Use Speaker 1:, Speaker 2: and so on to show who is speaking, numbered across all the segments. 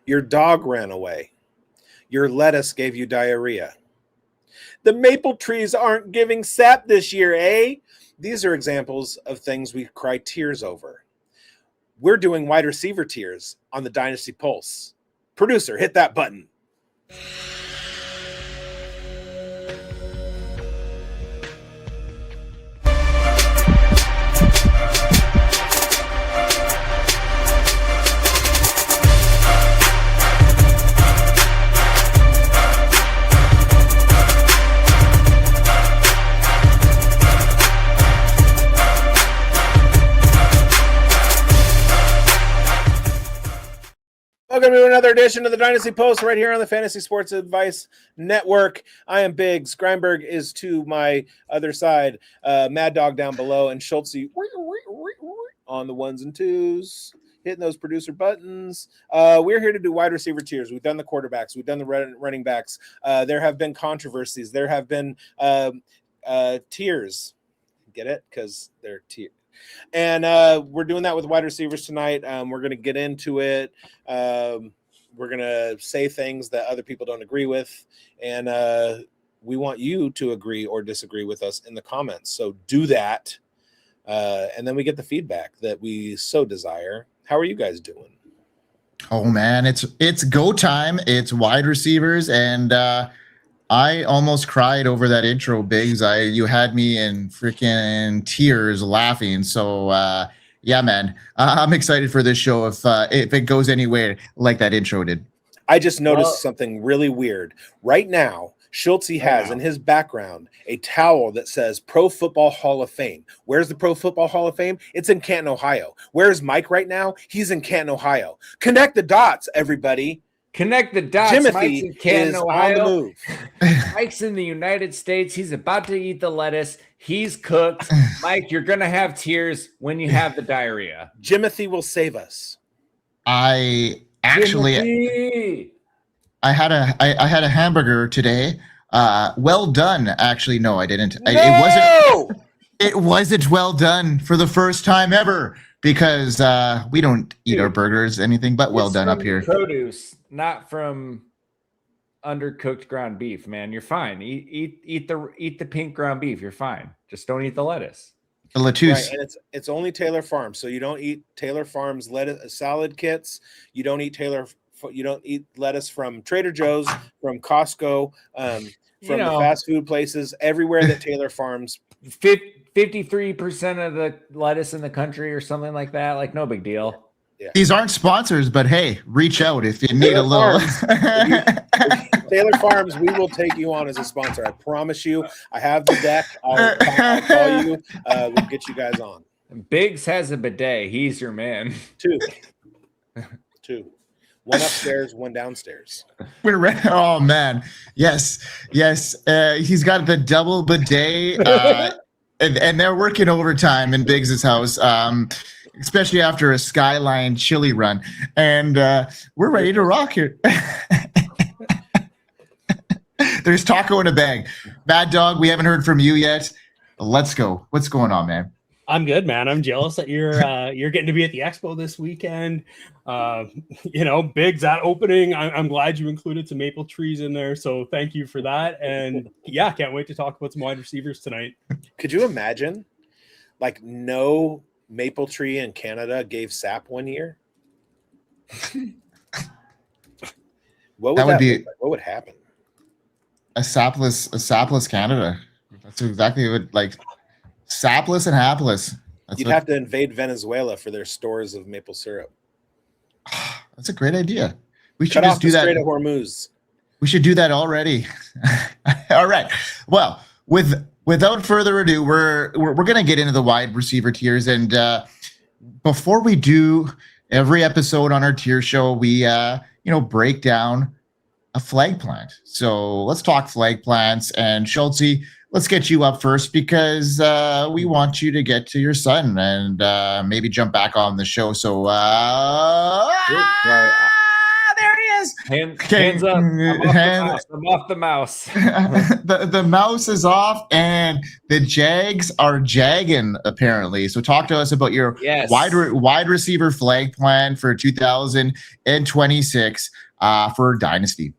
Speaker 1: Your dog ran away. Your lettuce gave you diarrhea. The maple trees aren't giving sap this year, eh? These are examples of things we cry tears over. We're doing wide receiver tiers on the Dynasty Pulse. Producer, hit that button. Welcome to another edition of the Dynasty Pulse right here on the Fantasy Sports Advice Network. I am Bigz. Grindberg is to my other side. Maddog down below, and Schultzy on the ones and twos, hitting those producer buttons. We're here to do wide receiver tiers. We've done the quarterbacks. We've done the running backs. There have been controversies. There have been tiers. Get it? Because they're tiers. And we're doing that with wide receivers tonight. We're going to get into it. We're going to say things that other people don't agree with. And we want you to agree or disagree with us in the comments. So do that. And then we get the feedback that we so desire. How are you guys doing?
Speaker 2: Oh, man, it's go time. It's wide receivers. And I almost cried over that intro, Bigz. You had me in freaking tears laughing. So, yeah, man, I'm excited for this show if it goes anywhere like that intro did.
Speaker 1: I just noticed something really weird. Right now, Schultzy has in his background a towel that says Pro Football Hall of Fame. Where's the Pro Football Hall of Fame? It's in Canton, Ohio. Where's Mike right now? He's in Canton, Ohio. Connect the dots, everybody.
Speaker 3: Connect the dots.
Speaker 1: Timothy
Speaker 3: Mike's in Canton, Ohio.
Speaker 1: On the move.
Speaker 3: Mike's in the United States. He's about to eat the lettuce. He's cooked. Mike, you're going to have tears when you have the diarrhea.
Speaker 1: Jimothy will save us.
Speaker 2: I had a hamburger today. Well done. Actually, no, I didn't.
Speaker 3: No!
Speaker 2: It wasn't well done for the first time ever because we don't eat our burgers anything but well done up here.
Speaker 3: Produce, not from undercooked ground beef, man. You're fine. Eat the pink ground beef. You're fine. Just don't eat the lettuce.
Speaker 2: The lettuce.
Speaker 1: Right, and it's only Taylor Farms, so you don't eat Taylor Farms lettuce salad kits. You don't eat lettuce from Trader Joe's, from Costco, from the fast food places, everywhere that Taylor Farms.
Speaker 3: 53% of the lettuce in the country or something like that. Like, no big deal.
Speaker 1: Yeah.
Speaker 2: These aren't sponsors, but hey, reach out if you need a little.
Speaker 1: Taylor Farms, we will take you on as a sponsor. I promise you. I have the deck. I'll call you. We'll get you guys on.
Speaker 3: Bigz has a bidet. He's your man.
Speaker 1: Two. One upstairs, one downstairs.
Speaker 2: We're ready. Oh, man. Yes. He's got the double bidet, and they're working overtime in Biggs' house, especially after a Skyline chili run. And we're ready to rock here. There's taco in a bag. Maddog, we haven't heard from you yet. Let's go. What's going on, man?
Speaker 4: I'm good, man. I'm jealous that you're getting to be at the expo this weekend. Big's at opening. I'm glad you included some maple trees in there. So thank you for that. And yeah, can't wait to talk about some wide receivers tonight.
Speaker 1: Could you imagine, like, no maple tree in Canada gave sap one year? What would happen?
Speaker 2: A sapless Canada. That's exactly what, like, sapless and hapless.
Speaker 1: You'd have to invade Venezuela for their stores of maple syrup.
Speaker 2: That's a great idea. We
Speaker 1: Cut
Speaker 2: should just
Speaker 1: off
Speaker 2: do
Speaker 1: the
Speaker 2: that.
Speaker 1: Strait of Hormuz.
Speaker 2: We should do that already. All right. Well, without further ado, we're going to get into the wide receiver tiers. And before we do every episode on our tier show, we break down a flag plant. So let's talk flag plants. And Schultzy, let's get you up first because we want you to get to your son and maybe jump back on the show. So there he is. guys?
Speaker 3: Hands up. I'm off the mouse.
Speaker 2: The mouse is off, and the Jags are jagging, apparently. So talk to us about your wide receiver flag plan for 2026 for Dynasty.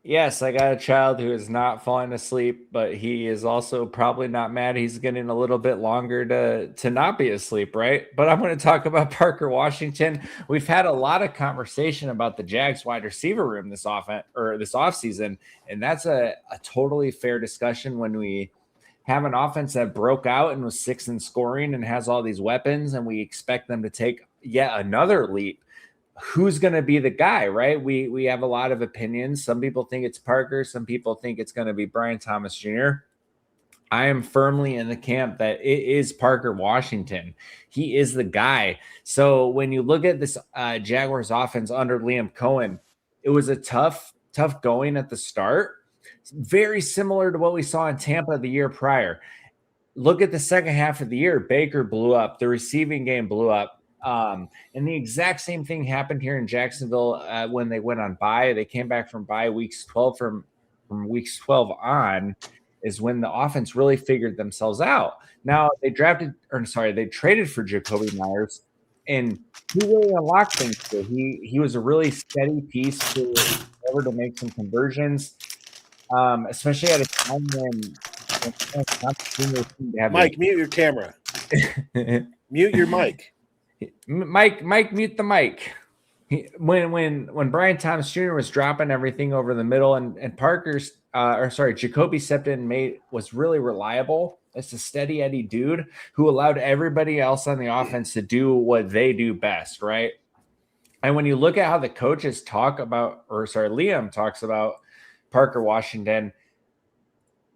Speaker 3: Yes, I got a child who is not falling asleep, but he is also probably not mad. He's getting a little bit longer to not be asleep, right? But I'm going to talk about Parker Washington. We've had a lot of conversation about the Jags wide receiver room this offseason, and that's a totally fair discussion when we have an offense that broke out and was 6th in scoring and has all these weapons, and we expect them to take yet another leap. Who's going to be the guy, right? We have a lot of opinions. Some people think it's Parker. Some people think it's going to be Brian Thomas Jr. I am firmly in the camp that it is Parker Washington. He is the guy. So when you look at this Jaguars offense under Liam Cohen, it was a tough going at the start. It's very similar to what we saw in Tampa the year prior. Look at the second half of the year. Baker blew up. The receiving game blew up. And the exact same thing happened here in Jacksonville when they went on bye. They came back from bye weeks 12 from weeks 12 on is when the offense really figured themselves out. Now they traded for Jacoby Myers, and he really unlocked things too. He was a really steady piece to make some conversions, especially at a time when
Speaker 1: Mike, mute your camera. Mute your mic.
Speaker 3: Mike, mute the mic. When Brian Thomas Jr. was dropping everything over the middle, and Jacoby stepped in and was really reliable. It's a steady Eddie dude who allowed everybody else on the offense to do what they do best, right? And when you look at how the coaches Liam talks about Parker Washington,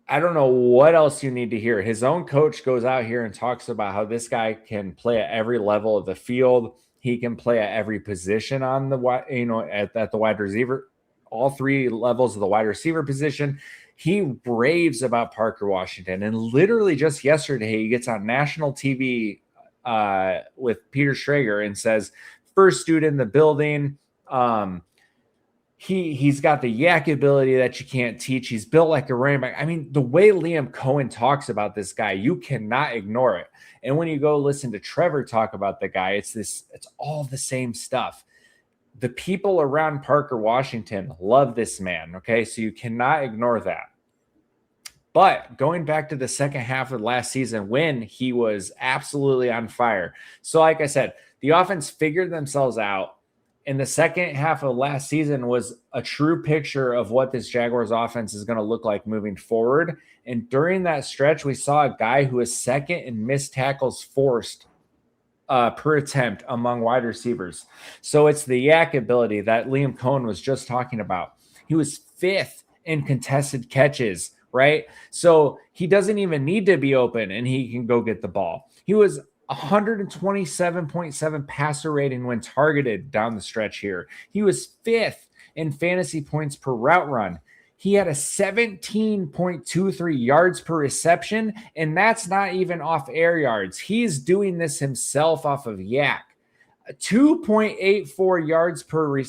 Speaker 3: I don't know what else you need to hear. His own coach goes out here and talks about how this guy can play at every level of the field. He can play at every position on the at the wide receiver, all 3 levels of the wide receiver position. He raves about Parker Washington, and literally just yesterday he gets on national TV with Peter Schrager and says, "First dude in the building." He's got the yak ability that you can't teach. He's built like a running back. I mean, the way Liam Cohen talks about this guy, you cannot ignore it. And when you go listen to Trevor talk about the guy, it's all the same stuff. The people around Parker Washington love this man, okay? So you cannot ignore that. But going back to the second half of last season when he was absolutely on fire. So like I said, the offense figured themselves out. And the second half of last season was a true picture of what this Jaguars offense is going to look like moving forward. And during that stretch, we saw a guy who was second in missed tackles forced per attempt among wide receivers. So it's the yak ability that Liam Cohen was just talking about. He was 5th in contested catches, right? So he doesn't even need to be open and he can go get the ball. He was 127.7 passer rating when targeted down the stretch here. He was 5th in fantasy points per route run. He had a 17.23 yards per reception, and that's not even off air yards. He's doing this himself off of yak. 2.84 yards per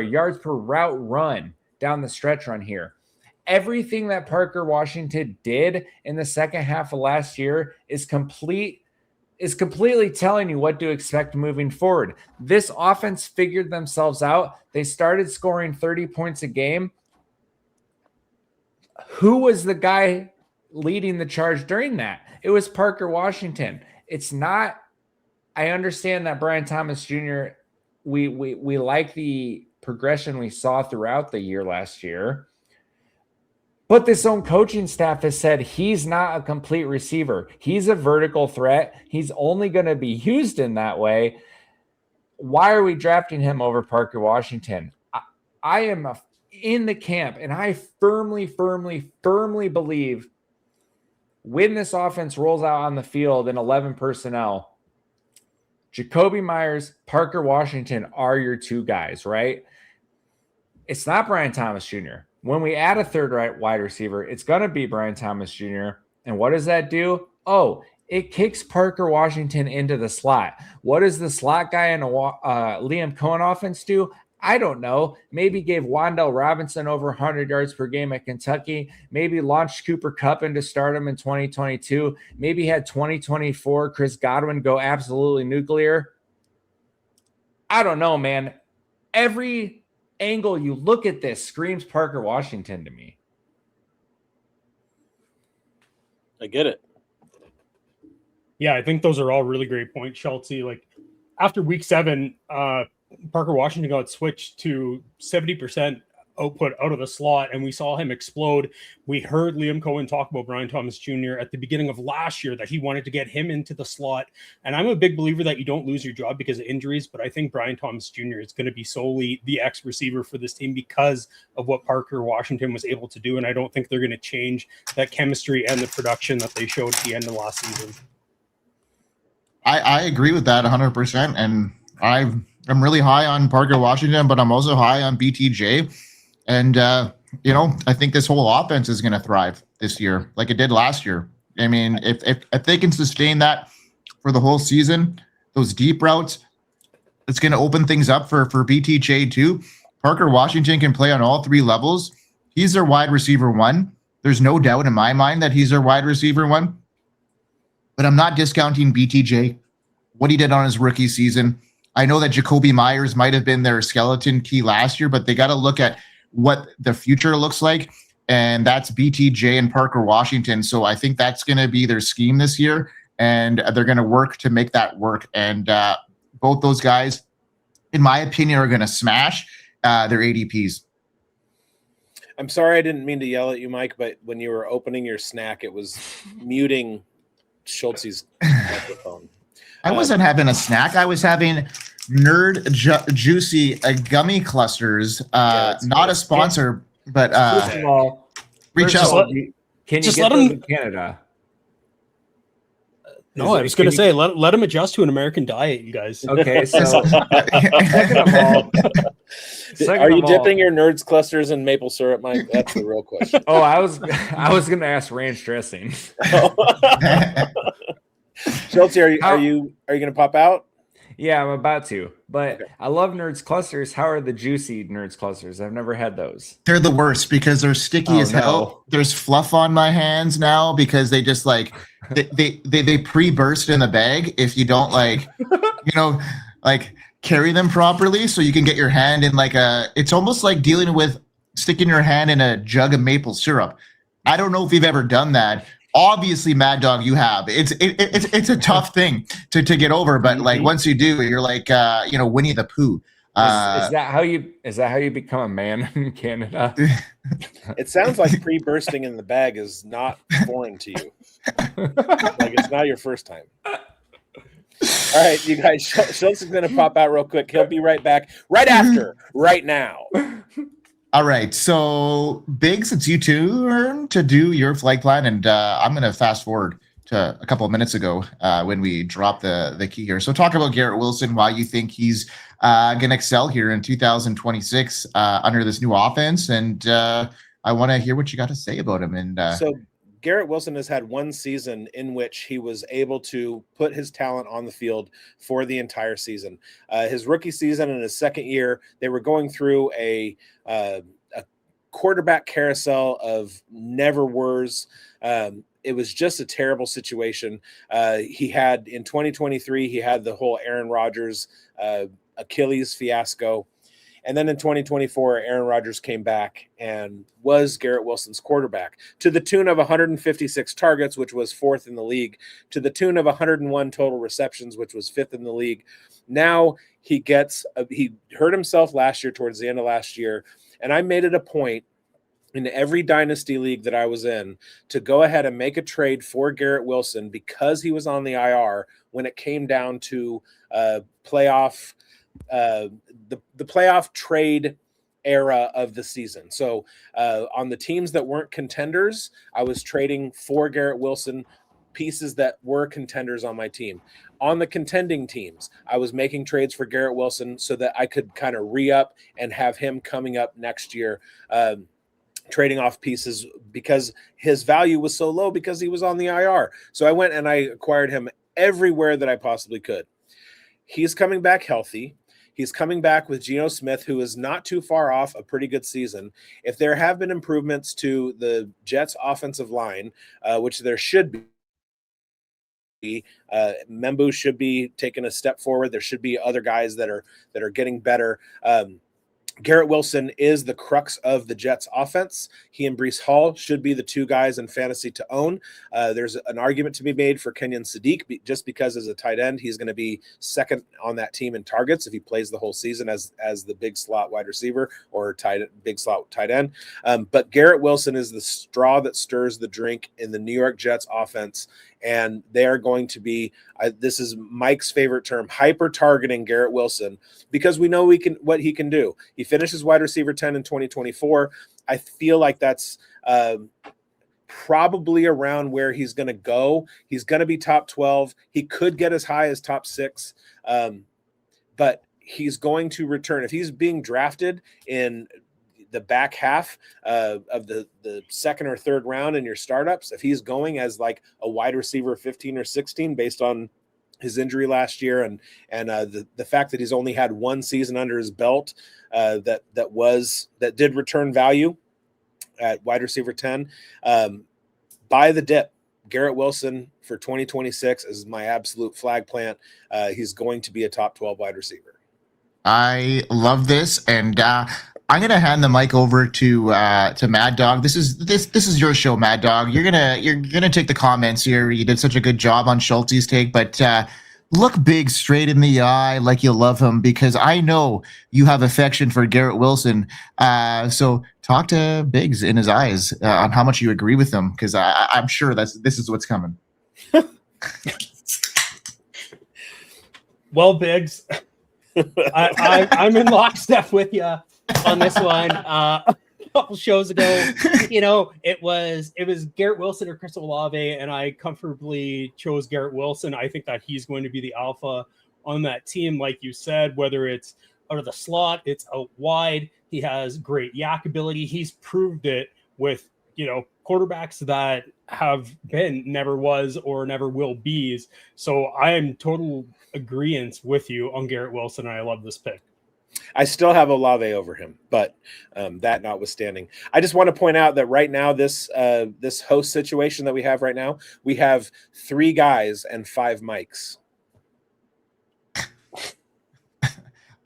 Speaker 3: yards per route run down the stretch run here. Everything that Parker Washington did in the second half of last year is completely telling you what to expect moving forward. This offense figured themselves out. They started scoring 30 points a game. Who was the guy leading the charge during that? It was Parker Washington. It's not, I understand that Brian Thomas Jr., we like the progression we saw throughout the year last year. But this own coaching staff has said he's not a complete receiver. He's a vertical threat. He's only going to be used in that way. Why are we drafting him over Parker Washington? I am in the camp, and I firmly believe when this offense rolls out on the field in 11 personnel, Jacoby Myers, Parker Washington are your 2 guys, right? It's not Brian Thomas Jr. When we add a third wide receiver, it's going to be Brian Thomas Jr. And what does that do? Oh, it kicks Parker Washington into the slot. What does the slot guy in a Liam Cohen offense do? I don't know. Maybe gave Wan'Dale Robinson over 100 yards per game at Kentucky. Maybe launched Cooper Kupp into stardom in 2022. Maybe had 2024 Chris Godwin go absolutely nuclear. I don't know, man. Every angle you look at this screams Parker Washington to me.
Speaker 1: I get it.
Speaker 4: Yeah, I think those are all really great points, Schultzy. Like after week 7, Parker Washington got switched to 70% output out of the slot, and we saw him explode. We heard Liam Cohen talk about Brian Thomas Jr. at the beginning of last year that he wanted to get him into the slot. And I'm a big believer that you don't lose your job because of injuries, but I think Brian Thomas Jr. is going to be solely the X receiver for this team because of what Parker Washington was able to do. And I don't think they're going to change that chemistry and the production that they showed at the end of last season.
Speaker 2: I agree with that 100%. And I'm really high on Parker Washington, but I'm also high on BTJ. And, I think this whole offense is going to thrive this year like it did last year. I mean, if they can sustain that for the whole season, those deep routes, it's going to open things up for BTJ too. Parker Washington can play on all 3 levels. He's their wide receiver 1. There's no doubt in my mind that he's their wide receiver 1. But I'm not discounting BTJ, what he did on his rookie season. I know that Jacoby Myers might have been their skeleton key last year, but they got to look at what the future looks like, and that's BTJ and Parker Washington. So I think that's going to be their scheme this year, and they're going to work to make that work. And both those guys, in my opinion, are going to smash their ADPs.
Speaker 1: I'm sorry I didn't mean to yell at you, Mike, but when you were opening your snack, it was muting Schultzy's microphone.
Speaker 2: I wasn't having a snack. I was having Juicy gummy clusters. Not a sponsor, but
Speaker 3: first of all,
Speaker 2: reach out.
Speaker 3: Can you
Speaker 4: just
Speaker 3: get
Speaker 4: let
Speaker 3: those
Speaker 4: them
Speaker 3: in Canada?
Speaker 4: No, I was going to say, let them adjust to an American diet, you guys.
Speaker 3: Okay, so second of all,
Speaker 1: are you dipping your Nerds clusters in maple syrup, Mike? That's the real question.
Speaker 3: Oh, I was going to ask ranch dressing.
Speaker 1: Schultzy, are you going to pop out?
Speaker 3: Yeah, I'm about to. But
Speaker 1: Okay.
Speaker 3: I love Nerds clusters. How are the juicy Nerds clusters? I've never had those.
Speaker 2: They're the worst because they're sticky as hell.
Speaker 3: No.
Speaker 2: There's fluff on my hands now because they just they pre-burst in the bag if you don't carry them properly, so you can get your hand in it's almost like dealing with sticking your hand in a jug of maple syrup. I don't know if you've ever done that. Obviously, Maddog, you have. It's a tough thing to get over, but once you do, you're like Winnie the Pooh.
Speaker 3: Is that how you become a man in Canada?
Speaker 1: It sounds like pre-bursting in the bag is not foreign to you. Like it's not your first time. All right, you guys. Schultz is going to pop out real quick. He'll be right back right now.
Speaker 2: All right, so Bigz, it's you turn to do your flight plan, and I'm going to fast forward to a couple of minutes ago when we dropped the key here. So talk about Garrett Wilson, why you think he's going to excel here in 2026 under this new offense, and I want to hear what you got to say about him. And
Speaker 1: so Garrett Wilson has had one season in which he was able to put his talent on the field for the entire season. His rookie season and his second year, they were going through a quarterback carousel of never were's. It was just a terrible situation. He had in 2023, he had the whole Aaron Rodgers Achilles fiasco. And then in 2024, Aaron Rodgers came back and was Garrett Wilson's quarterback to the tune of 156 targets, which was 4th in the league, to the tune of 101 total receptions, which was 5th in the league. Now he hurt himself last year towards the end of last year. And I made it a point in every dynasty league that I was in to go ahead and make a trade for Garrett Wilson because he was on the IR when it came down to playoff the playoff trade era of the season. So on the teams that weren't contenders, I was trading for Garrett Wilson pieces that were contenders on my team. On the contending teams, I was making trades for Garrett Wilson so that I could kind of re-up and have him coming up next year, trading off pieces because his value was so low because he was on the IR. So I went and I acquired him everywhere that I possibly could. He's coming back healthy. He's coming back with Geno Smith, who is not too far off a pretty good season. If there have been improvements to the Jets offensive line, which there should be, Membu should be taking a step forward. There should be other guys that are getting better. Garrett Wilson is the crux of the Jets offense. He and Breece Hall should be the two guys in fantasy to own. There's an argument to be made for Kenyon Sadiq just because as a tight end, he's going to be second on that team in targets if he plays the whole season as the big slot wide receiver or big slot tight end. But Garrett Wilson is the straw that stirs the drink in the New York Jets offense. And they are going to be, this is Mike's favorite term, hyper targeting Garrett Wilson because we know what he can do. He finishes wide receiver 10 in 2024. I feel like that's probably around where he's going to go. He's going to be top 12. He could get as high as top 6, but he's going to return. If he's being drafted in the back half of the second or third round in your startups, if he's going as like a wide receiver 15 or 16 based on his injury last year and the fact that he's only had one season under his belt that did return value at wide receiver 10, buy the dip. Garrett Wilson for 2026 is my absolute flag plant. He's going to be a top 12 wide receiver.
Speaker 2: I love this, and I'm gonna hand the mic over to Maddog. This is your show, Maddog. You're gonna take the comments here. You did such a good job on Schultzy's take, but look Bigz straight in the eye like you love him, because I know you have affection for Garrett Wilson. So talk to Bigz in his eyes on how much you agree with him, because I'm sure this is what's coming.
Speaker 4: Well, Bigz, I'm in lockstep with you on this one. A couple shows ago, it was Garrett Wilson or Chris Olave, and I comfortably chose Garrett Wilson. I think that he's going to be the alpha on that team, like you said, whether it's out of the slot, it's out wide. He has great yak ability. He's proved it with quarterbacks that have been never was or never will be. So I am total agreement with you on Garrett Wilson, and I love this pick.
Speaker 1: I still have Olave over him, but that notwithstanding, I just want to point out that right now, this host situation that we have right now, we have 3 guys and 5 mics.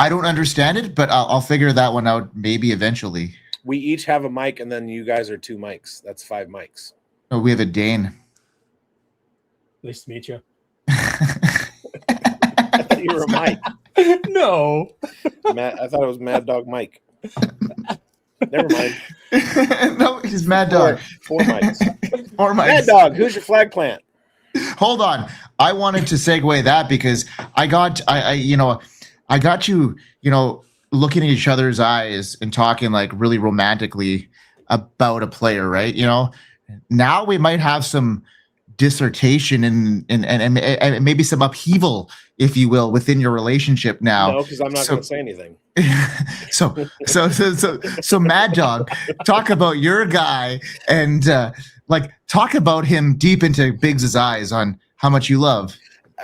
Speaker 2: I don't understand it, but I'll figure that one out maybe eventually.
Speaker 1: We each have a mic, and then you guys are 2 mics. That's 5 mics.
Speaker 2: Oh, we have a Dane.
Speaker 4: Nice to meet you.
Speaker 1: I thought you were a Mike.
Speaker 4: No.
Speaker 1: I thought it was Maddog Mike. Never mind.
Speaker 2: No, he's Maddog.
Speaker 1: 4 mics.
Speaker 2: 4 mics.
Speaker 1: Maddog, who's your flag plant?
Speaker 2: Hold on. I wanted to segue that because I got you, looking at each other's eyes and talking like really romantically about a player, right? Now we might have some dissertation and maybe some upheaval, if you will, within your relationship now.
Speaker 1: No, because I'm not going to say anything.
Speaker 2: So Maddog, talk about your guy and talk about him deep into Biggs' eyes on how much you love.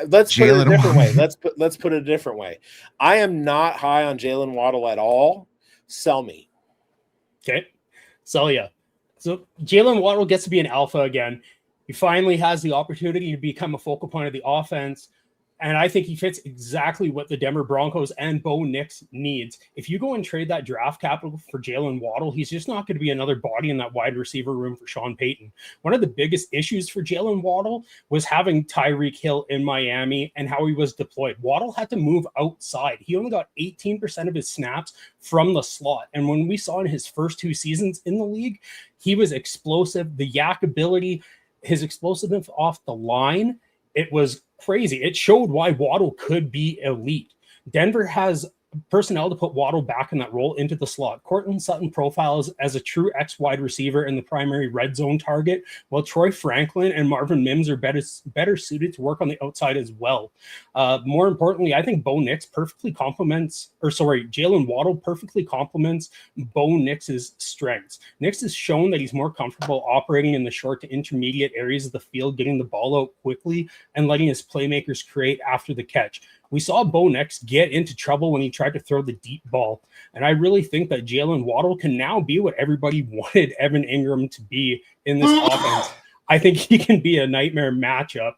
Speaker 1: Let's put it a different way.
Speaker 2: Waddle.
Speaker 1: Let's put it a different way. I am not high on Jaylen Waddle at all. Sell me.
Speaker 4: Okay. Sell ya. So Jaylen Waddle gets to be an alpha again. He finally has the opportunity to become a focal point of the offense. And I think he fits exactly what the Denver Broncos and Bo Nix needs. If you go and trade that draft capital for Jaylen Waddle, he's just not going to be another body in that wide receiver room for Sean Payton. One of the biggest issues for Jaylen Waddle was having Tyreek Hill in Miami and how he was deployed. Waddle had to move outside. He only got 18% of his snaps from the slot. And when we saw in his first 2 seasons in the league, he was explosive. The yak ability, his explosiveness off the line, it was crazy. It showed why Waddle could be elite. Denver has personnel to put Waddle back in that role into the slot. Cortland Sutton profiles as a true X wide receiver and the primary red zone target, while Troy Franklin and Marvin Mims are better suited to work on the outside as well. More importantly, I think Jaylen Waddle perfectly complements Bo Nix's strengths. Nix has shown that he's more comfortable operating in the short to intermediate areas of the field, getting the ball out quickly and letting his playmakers create after the catch. we saw Bo Nix get into trouble when he tried to throw the deep ball. And I really think that Jaylen Waddle can now be what everybody wanted Evan Ingram to be in this offense. I think he can be a nightmare matchup.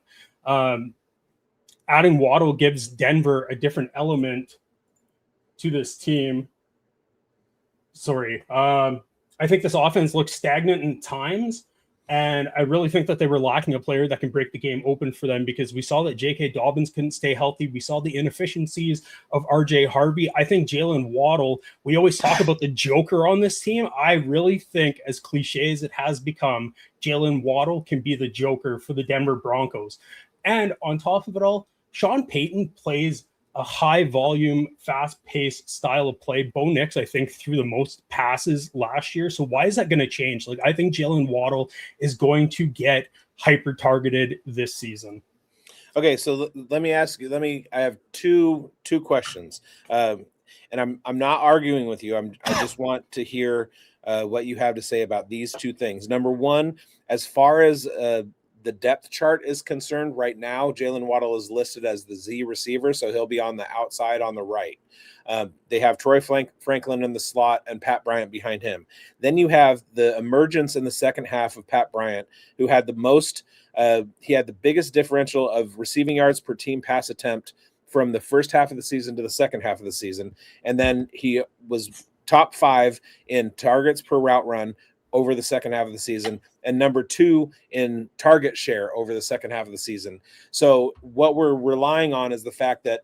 Speaker 4: Adding Waddle gives Denver a different element to this team. I think this offense looks stagnant in times, and I really think that they were lacking a player that can break the game open for them, because we saw that J.K. Dobbins couldn't stay healthy. We saw the inefficiencies of R.J. Harvey. I think Jaylen Waddle, we always talk about the joker on this team. I really think, as cliche as it has become, Jaylen Waddle can be the joker for the Denver Broncos. And on top of it all, Sean Payton plays a high volume, fast paced style of play. Bo Nix, I think, threw the most passes last year. So why is that going to change? Like, I think Jaylen Waddle is going to get hyper targeted this season.
Speaker 1: Okay, so let me ask you. I have two questions, and I'm not arguing with you. I just want to hear what you have to say about these two things. Number one, as far as the depth chart is concerned, right now, Jaylen Waddle is listed as the Z receiver, so he'll be on the outside on the right. They have Troy Franklin in the slot and Pat Bryant behind him. Then you have the emergence in the second half of Pat Bryant, who had the most he had the biggest differential of receiving yards per team pass attempt from the first half of the season to the second half of the season. And then he was top 5 in targets per route run over the second half of the season, and number 2 in target share over the second half of the season. So what we're relying on is the fact that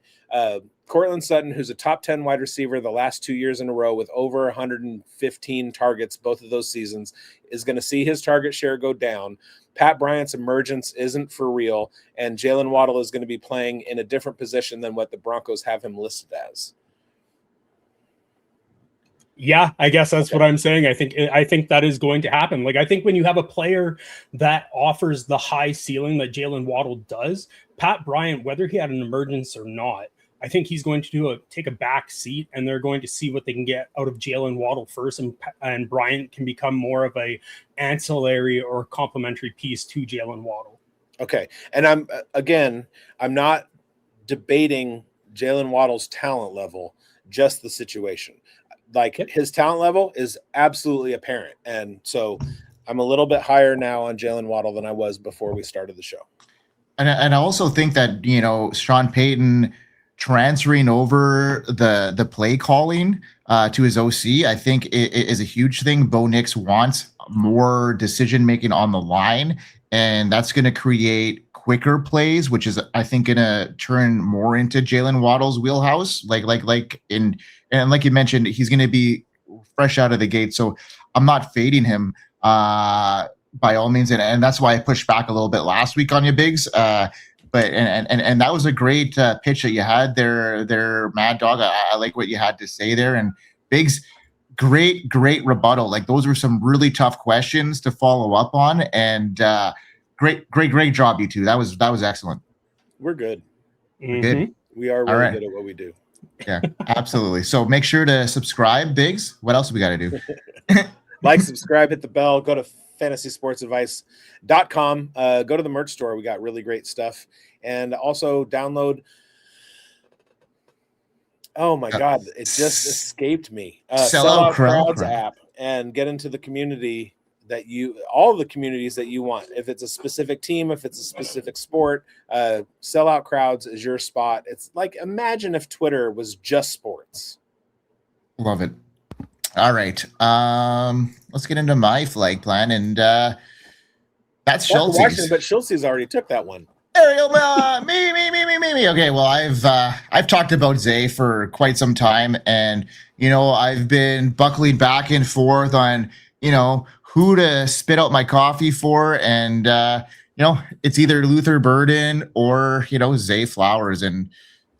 Speaker 1: Cortland Sutton, who's a top 10 wide receiver the last 2 years in a row with over 115 targets both of those seasons, is going to see his target share go down. Pat Bryant's emergence isn't for real, and Jaylen Waddle is going to be playing in a different position than what the Broncos have him listed as.
Speaker 4: Yeah, I guess that's what I'm saying. I think that is going to happen. Like, I think when you have a player that offers the high ceiling that Jaylen Waddle does, Pat Bryant, whether he had an emergence or not, I think he's going to take a back seat, and they're going to see what they can get out of Jaylen Waddle first, and Bryant can become more of a ancillary or complementary piece to Jaylen Waddle.
Speaker 1: Okay, and I'm not debating Jaylen Waddle's talent level, just the situation. Like, his talent level is absolutely apparent. And so I'm a little bit higher now on Jaylen Waddle than I was before we started the show.
Speaker 2: And I also think that, Sean Payton transferring over the play calling to his OC, I think it is a huge thing. Bo Nix wants more decision-making on the line, and that's going to create quicker plays, which is, I think, going to turn more into Jaylen Waddle's wheelhouse. And like you mentioned, he's going to be fresh out of the gate. So I'm not fading him by all means. And that's why I pushed back a little bit last week on you, Bigz. But that was a great pitch that you had there, Maddog. I like what you had to say there. And Bigz, great rebuttal. Like, those were some really tough questions to follow up on. And great job, you two. That was excellent.
Speaker 1: We're good.
Speaker 2: We're good.
Speaker 1: We are really good at what we do.
Speaker 2: Yeah, absolutely. So make sure to subscribe, Bigz. What else do we got to do?
Speaker 1: Like, subscribe, hit the bell, go to fantasysportsadvice.com. Go to the merch store. We got really great stuff. And also download. Oh my God, it just escaped me. Sellout Crowds app, and get into the community all of the communities that you want. If it's a specific team, if it's a specific sport, Sellout Crowds is your spot. It's like, imagine if Twitter was just sports.
Speaker 2: Love it. All right. Let's get into my flag plan, and that's Schultzy's.
Speaker 1: But Schultzy's already took that one.
Speaker 2: Ariel, me. Okay, well, I've talked about Zay for quite some time, and I've been buckling back and forth on who to spit out my coffee for, and it's either Luther Burden or Zay Flowers. And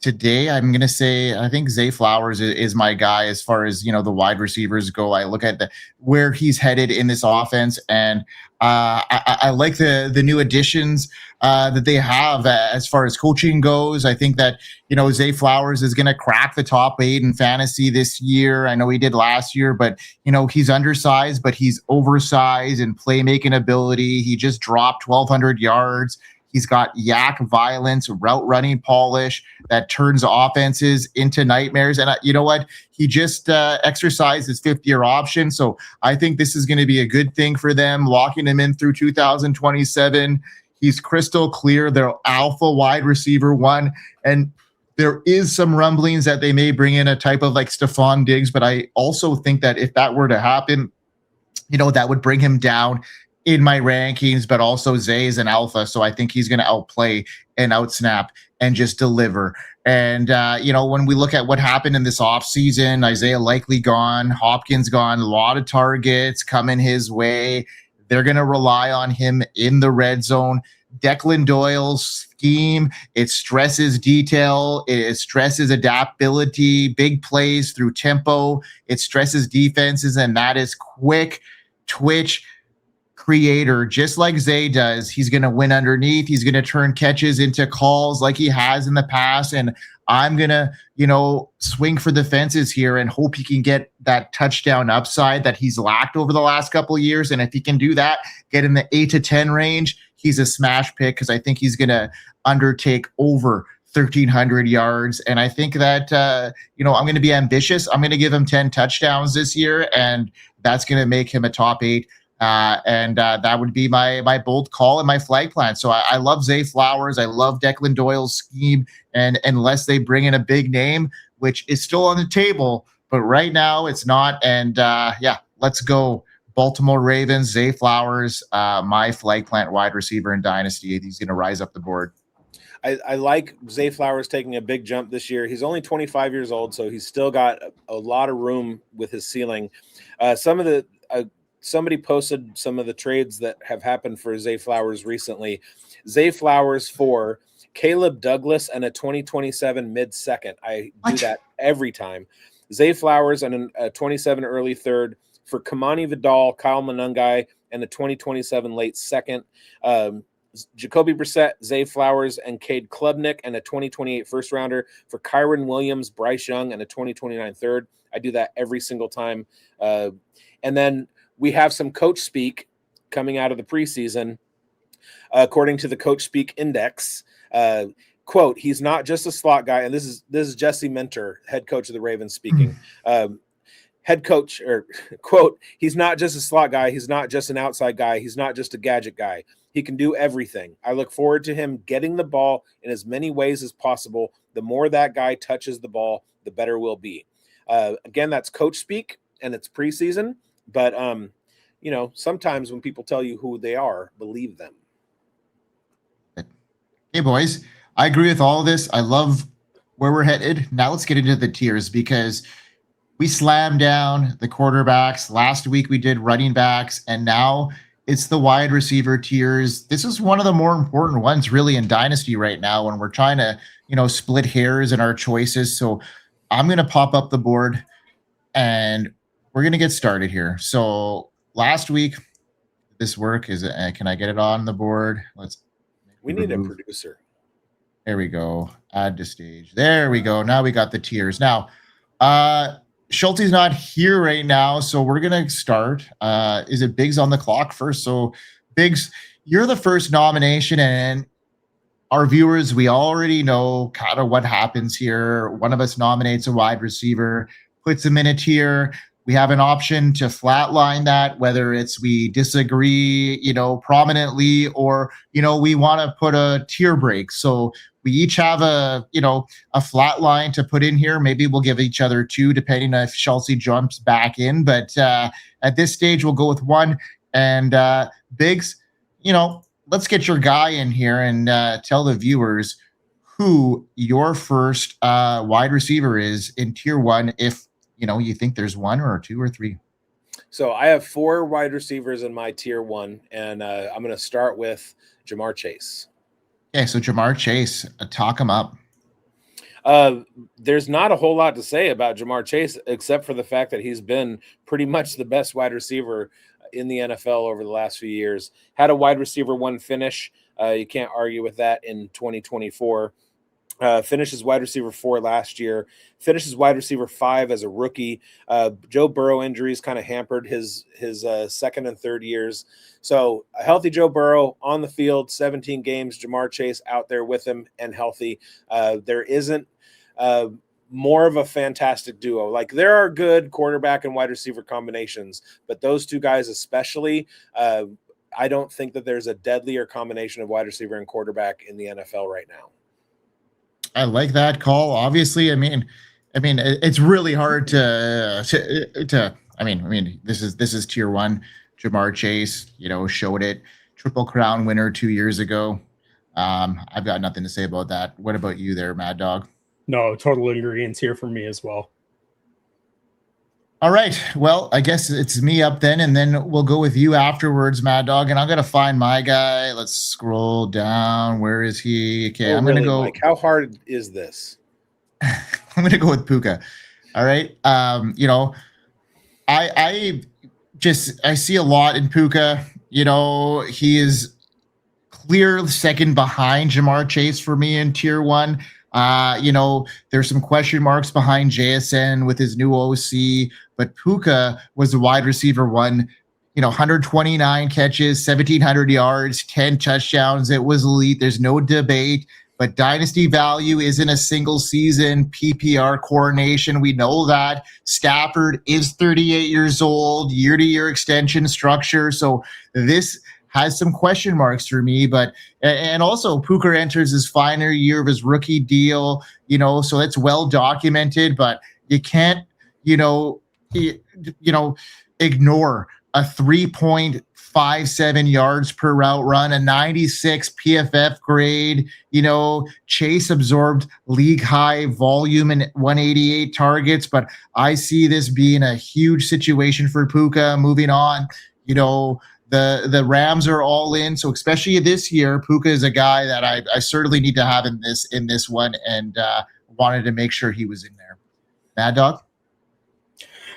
Speaker 2: today I'm gonna say I think Zay Flowers is my guy as far as the wide receivers go. I look at where he's headed in this offense, and I like the new additions that they have as far as coaching goes. I think that Zay Flowers is going to crack the top 8 in fantasy this year. I know he did last year, but he's undersized, but he's oversized in playmaking ability. He just dropped 1,200 yards. He's got yak violence, route running polish that turns offenses into nightmares. And you know what? He just exercised his 5th-year option. So I think this is going to be a good thing for them, locking him in through 2027. He's crystal clear. They're alpha wide receiver 1. And there is some rumblings that they may bring in a type of like Stephon Diggs. But I also think that if that were to happen, that would bring him down in my rankings, but also Zay is an alpha. So I think he's going to outplay and outsnap and just deliver. And, when we look at what happened in this offseason, Isaiah likely gone, Hopkins gone, a lot of targets coming his way. They're going to rely on him in the red zone. Declan Doyle's scheme, it stresses detail, it stresses adaptability, big plays through tempo, it stresses defenses, and that is quick twitch creator, just like Zay does. He's going to win underneath. He's going to turn catches into calls like he has in the past. And I'm going to, swing for the fences here and hope he can get that touchdown upside that he's lacked over the last couple of years. And if he can do that, get in the 8 to 10 range, he's a smash pick because I think he's going to undertake over 1,300 yards. And I think that, I'm going to be ambitious. I'm going to give him 10 touchdowns this year, and that's going to make him a top 8. And that would be my bold call and my flag plan. So I love Zay Flowers. I love Declan Doyle's scheme. And unless they bring in a big name, which is still on the table, but right now it's not. And let's go. Baltimore Ravens, Zay Flowers, my flag plant wide receiver in Dynasty. He's going to rise up the board.
Speaker 1: I like Zay Flowers taking a big jump this year. He's only 25 years old, so he's still got a lot of room with his ceiling. Somebody posted some of the trades that have happened for Zay Flowers recently. Zay Flowers for Caleb Douglas and a 2027 mid-second. I do that every time. Zay Flowers and a 27 early third for Kamani Vidal, Kyle Monungai, and a 2027 late second. Jacoby Brissett, Zay Flowers, and Cade Klubnik, and a 2028 first rounder for Kyron Williams, Bryce Young, and a 2029 third. I do that every single time. And then we have some coach speak coming out of the preseason. According to the Coach Speak Index, quote, he's not just a slot guy. And this is Jesse Mentor, head coach of the Ravens, speaking. Head coach, or quote, he's not just a slot guy. He's not just an outside guy. He's not just a gadget guy. He can do everything. I look forward to him getting the ball in as many ways as possible. The more that guy touches the ball, the better we'll be. Again, that's coach speak, and it's preseason. But, sometimes when people tell you who they are, believe them.
Speaker 2: Hey, boys, I agree with all of this. I love where we're headed. Now let's get into the tiers, because we slammed down the quarterbacks. Last week we did running backs, and now it's the wide receiver tiers. This is one of the more important ones really in Dynasty right now when we're trying to, split hairs in our choices. So I'm going to pop up the board and we're going to get started here. So last week, this work is, can I get it on the board?
Speaker 1: We need a producer.
Speaker 2: There we go. Add to stage. There we go. Now we got the tiers. Now, Schultzy's not here right now, so we're going to start. Is it Bigz on the clock first? So, Bigz, you're the first nomination, and our viewers, we already know kind of what happens here. One of us nominates a wide receiver, puts him in a tier. We have an option to flatline that, whether it's we disagree, prominently, or, we want to put a tier break. So we each have a flat line to put in here. Maybe we'll give each other 2, depending on if Schultzy jumps back in. But at this stage, we'll go with 1. And Bigz, let's get your guy in here and tell the viewers who your first wide receiver is in tier 1, if you think there's 1 or 2 or 3.
Speaker 1: So I have 4 wide receivers in my tier 1, and I'm going to start with Ja'Marr Chase.
Speaker 2: Okay, so Ja'Marr Chase, talk him up.
Speaker 1: There's not a whole lot to say about Ja'Marr Chase, except for the fact that he's been pretty much the best wide receiver in the NFL over the last few years. Had a wide receiver 1 finish. You can't argue with that in 2024. Finishes wide receiver 4 last year, finishes wide receiver 5 as a rookie. Joe Burrow injuries kind of hampered his second and third years. So a healthy Joe Burrow on the field, 17 games, Jamar Chase out there with him and healthy. There isn't more of a fantastic duo. Like, there are good quarterback and wide receiver combinations, but those two guys especially, I don't think that there's a deadlier combination of wide receiver and quarterback in the NFL right now.
Speaker 2: I like that call. Obviously, I mean, it's really hard to. I mean, this is tier 1. Jamar Chase, showed it. Triple Crown winner 2 years ago. I've got nothing to say about that. What about you there, Maddog?
Speaker 4: No, total ingredients here for me as well.
Speaker 2: All right. Well, I guess it's me up then, and then we'll go with you afterwards, Maddog. And I'm gonna find my guy. Let's scroll down. Where is he? Okay, I'm gonna go.
Speaker 1: Mike, how hard is this?
Speaker 2: I'm gonna go with Puka. All right. I see a lot in Puka. He is clear second behind Jamar Chase for me in tier 1. There's some question marks behind JSN with his new OC, but Puka was the wide receiver 1, 129 catches, 1,700 yards, 10 touchdowns. It was elite. There's no debate, but dynasty value isn't a single season PPR coronation. We know that. Stafford is 38 years old, year-to-year extension structure. So this has some question marks for me, and also Puka enters his final year of his rookie deal, so it's well documented, but you can't, ignore a 3.57 yards per route run, a 96 PFF grade. Chase absorbed league high volume and 188 targets, but I see this being a huge situation for Puka moving on. The Rams are all in, so especially this year, Puka is a guy that I certainly need to have in this one, and wanted to make sure he was in there. Maddog?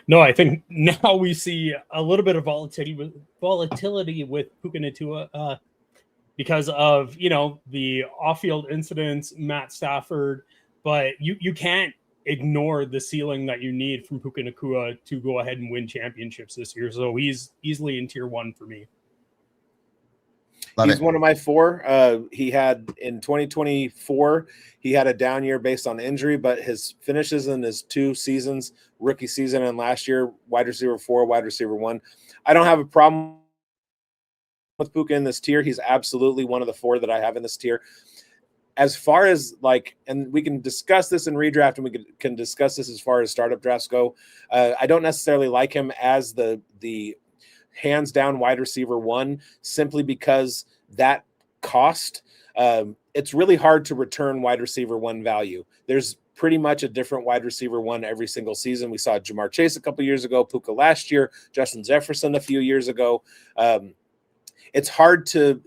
Speaker 4: No, I think now we see a little bit of volatility with Puka Nacua because of the off-field incidents, Matt Stafford, but you can't ignore the ceiling that you need from Puka Nacua to go ahead and win championships this year. So he's easily in tier 1 for me.
Speaker 1: He's one of my 4. He had in 2024, he had a down year based on injury, but his finishes in his 2 seasons, rookie season and last year, wide receiver 4, wide receiver 1. I don't have a problem with Puka in this tier. He's absolutely one of the 4 that I have in this tier. As far as and we can discuss this in redraft, and we can discuss this as far as startup drafts go. I don't necessarily like him as the hands down wide receiver 1, simply because that cost. It's really hard to return wide receiver 1 value. There's pretty much a different wide receiver 1 every single season. We saw Jamar Chase a couple years ago, Puka last year, Justin Jefferson a few years ago. It's hard to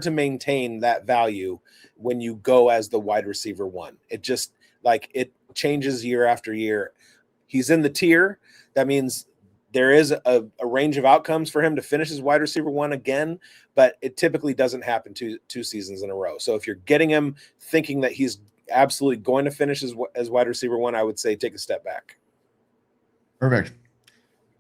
Speaker 1: maintain that value when you go as the wide receiver 1. It just it changes year after year. He's in the tier. That means there is a range of outcomes for him to finish as wide receiver 1 again, but it typically doesn't happen two seasons in a row. So if you're getting him thinking that he's absolutely going to finish as wide receiver 1, I would say take a step back.
Speaker 2: Perfect.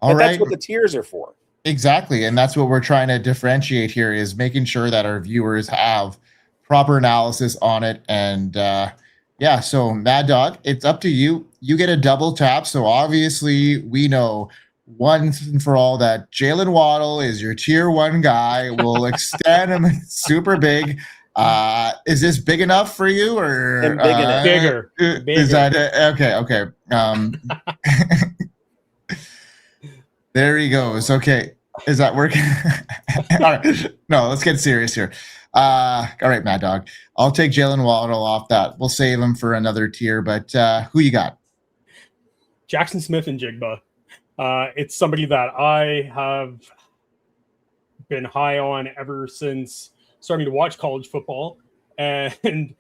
Speaker 1: All right. That's what the tiers are for.
Speaker 2: Exactly. And that's what we're trying to differentiate here, is making sure that our viewers have proper analysis on it. And so Maddog, it's up to you. You get a double tap. So obviously we know once and for all that Jaylen Waddle is your tier 1 guy. We'll extend him super big. Is this big enough for you, or
Speaker 4: bigger?
Speaker 2: Is that okay? There he goes. Okay, is that working? All right. No, let's get serious here. All right, Maddog. I'll take Jaylen Waddle off that. We'll save him for another tier. But who you got?
Speaker 4: Jackson Smith and Jigba. It's somebody that I have been high on ever since starting to watch college football, and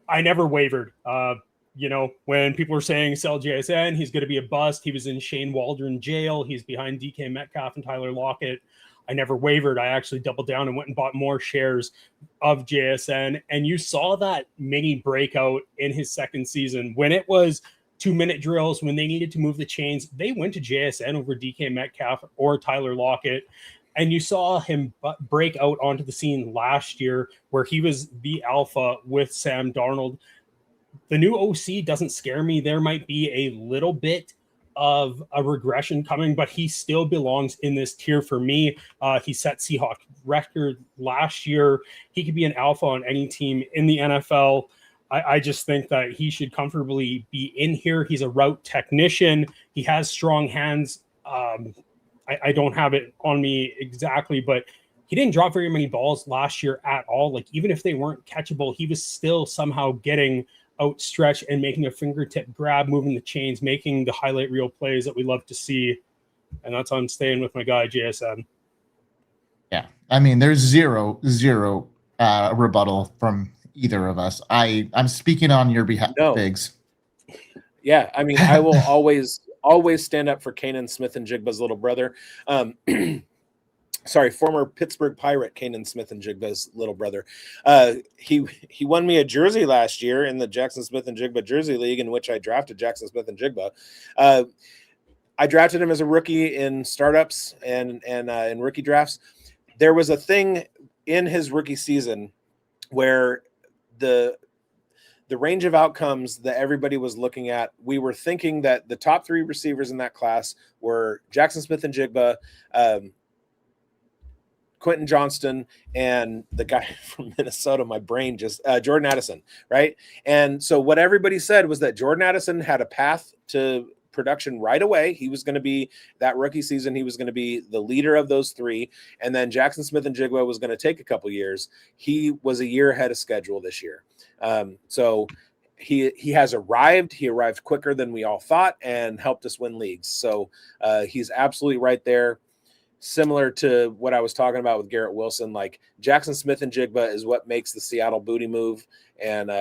Speaker 4: I never wavered. When people were saying sell JSN, he's going to be a bust. He was in Shane Waldron jail. He's behind DK Metcalf and Tyler Lockett. I never wavered. I actually doubled down and went and bought more shares of JSN. And you saw that mini breakout in his second season when it was 2-minute drills, when they needed to move the chains. They went to JSN over DK Metcalf or Tyler Lockett. And you saw him break out onto the scene last year where he was the alpha with Sam Darnold. The new OC doesn't scare me. There might be a little bit of a regression coming, but he still belongs in this tier for me. He set Seahawks record last year. He could be an alpha on any team in the NFL. I just think that he should comfortably be in here. He's a route technician. He has strong hands. I don't have it on me exactly, but he didn't drop very many balls last year at all. Like, even if they weren't catchable, he was still somehow getting outstretched and making a fingertip grab, moving the chains, making the highlight reel plays that we love to see. And that's how I'm staying with my guy, JSN.
Speaker 2: Yeah. I mean, there's zero rebuttal from either of us. I'm speaking on your behalf,
Speaker 1: No.
Speaker 2: Bigz.
Speaker 1: Yeah, I mean, I will always stand up for Kanan Smith-Njigba's little brother. Sorry, former Pittsburgh Pirate Kanan Smith-Njigba's little brother. He won me a jersey last year in the Jackson Smith-Njigba Jersey League, in which I drafted Jackson Smith-Njigba. I drafted him as a rookie in startups and in rookie drafts. There was a thing in his rookie season where the range of outcomes that everybody was looking at, we were thinking that the top 3 receivers in that class were Jackson Smith-Njigba, Quentin Johnston, and the guy from Minnesota, my brain just, Jordan Addison, right? And so what everybody said was that Jordan Addison had a path to production right away. He was going to be, that rookie season, he was going to be the leader of those 3. And then Jackson Smith-Njigba was going to take a couple years. He was a year ahead of schedule this year. So he has arrived. He arrived quicker than we all thought and helped us win leagues. So he's absolutely right there. Similar to what I was talking about with Garrett Wilson, like Jackson Smith-Njigba is what makes the Seattle booty move, and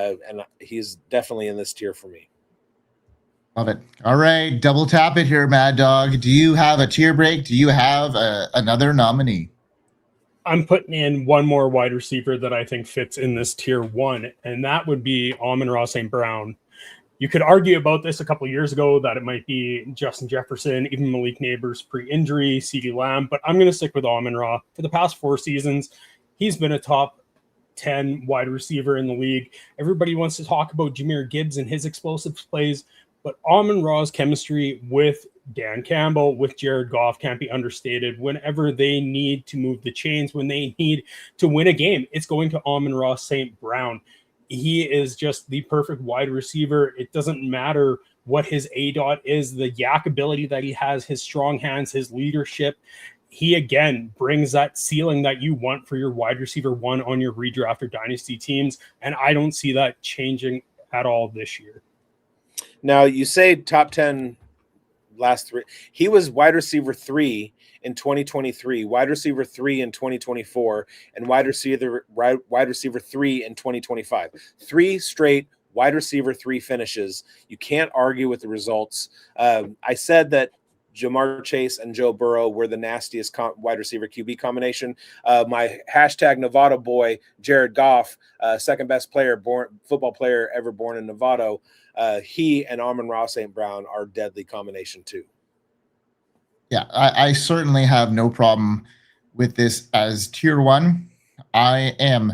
Speaker 1: he's definitely in this tier for me.
Speaker 2: Love it. All right, double tap it here, Maddog. Do you have a tier break? Do you have another nominee?
Speaker 4: I'm putting in one more wide receiver that I think fits in this tier 1, and that would be Amon-Ra St. Brown. You could argue about this a couple of years ago that it might be Justin Jefferson, even Malik Neighbors pre-injury, CeeDee Lamb, but I'm going to stick with Amon-Ra. For the past 4 seasons, he's been a top 10 wide receiver in the league. Everybody wants to talk about Jahmyr Gibbs and his explosive plays, but Amon-Ra's chemistry with Dan Campbell, with Jared Goff can't be understated. Whenever they need to move the chains, when they need to win a game, it's going to Amon-Ra St. Brown. He is just the perfect wide receiver. It doesn't matter what his ADOT is, the yak ability that he has, his strong hands, his leadership. He, again, brings that ceiling that you want for your wide receiver 1 on your redraft or dynasty teams, and I don't see that changing at all this year.
Speaker 1: Now, you say top 10 last 3. He was wide receiver 3 in 2023, wide receiver 3 in 2024, and wide receiver 3 in 2025. 3 straight wide receiver 3 finishes. You can't argue with the results. I said that Jamar Chase and Joe Burrow were the nastiest wide receiver QB combination. My hashtag Nevada boy, Jared Goff, second best football player ever born in Nevada. He and Amon-Ra St. Brown are deadly combination too.
Speaker 2: Yeah, I certainly have no problem with this as tier 1. I am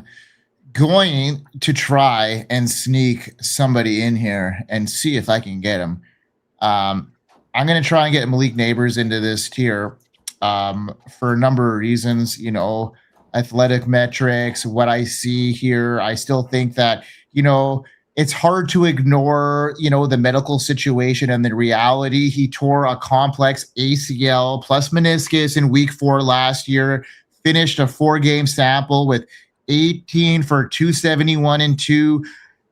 Speaker 2: going to try and sneak somebody in here and see if I can get him. I'm going to try and get Malik Neighbors into this tier for a number of reasons, athletic metrics, what I see here. I still think that, it's hard to ignore, the medical situation and the reality. He tore a complex ACL plus meniscus in week 4 last year, finished a 4-game sample with 18 for 271 and 2,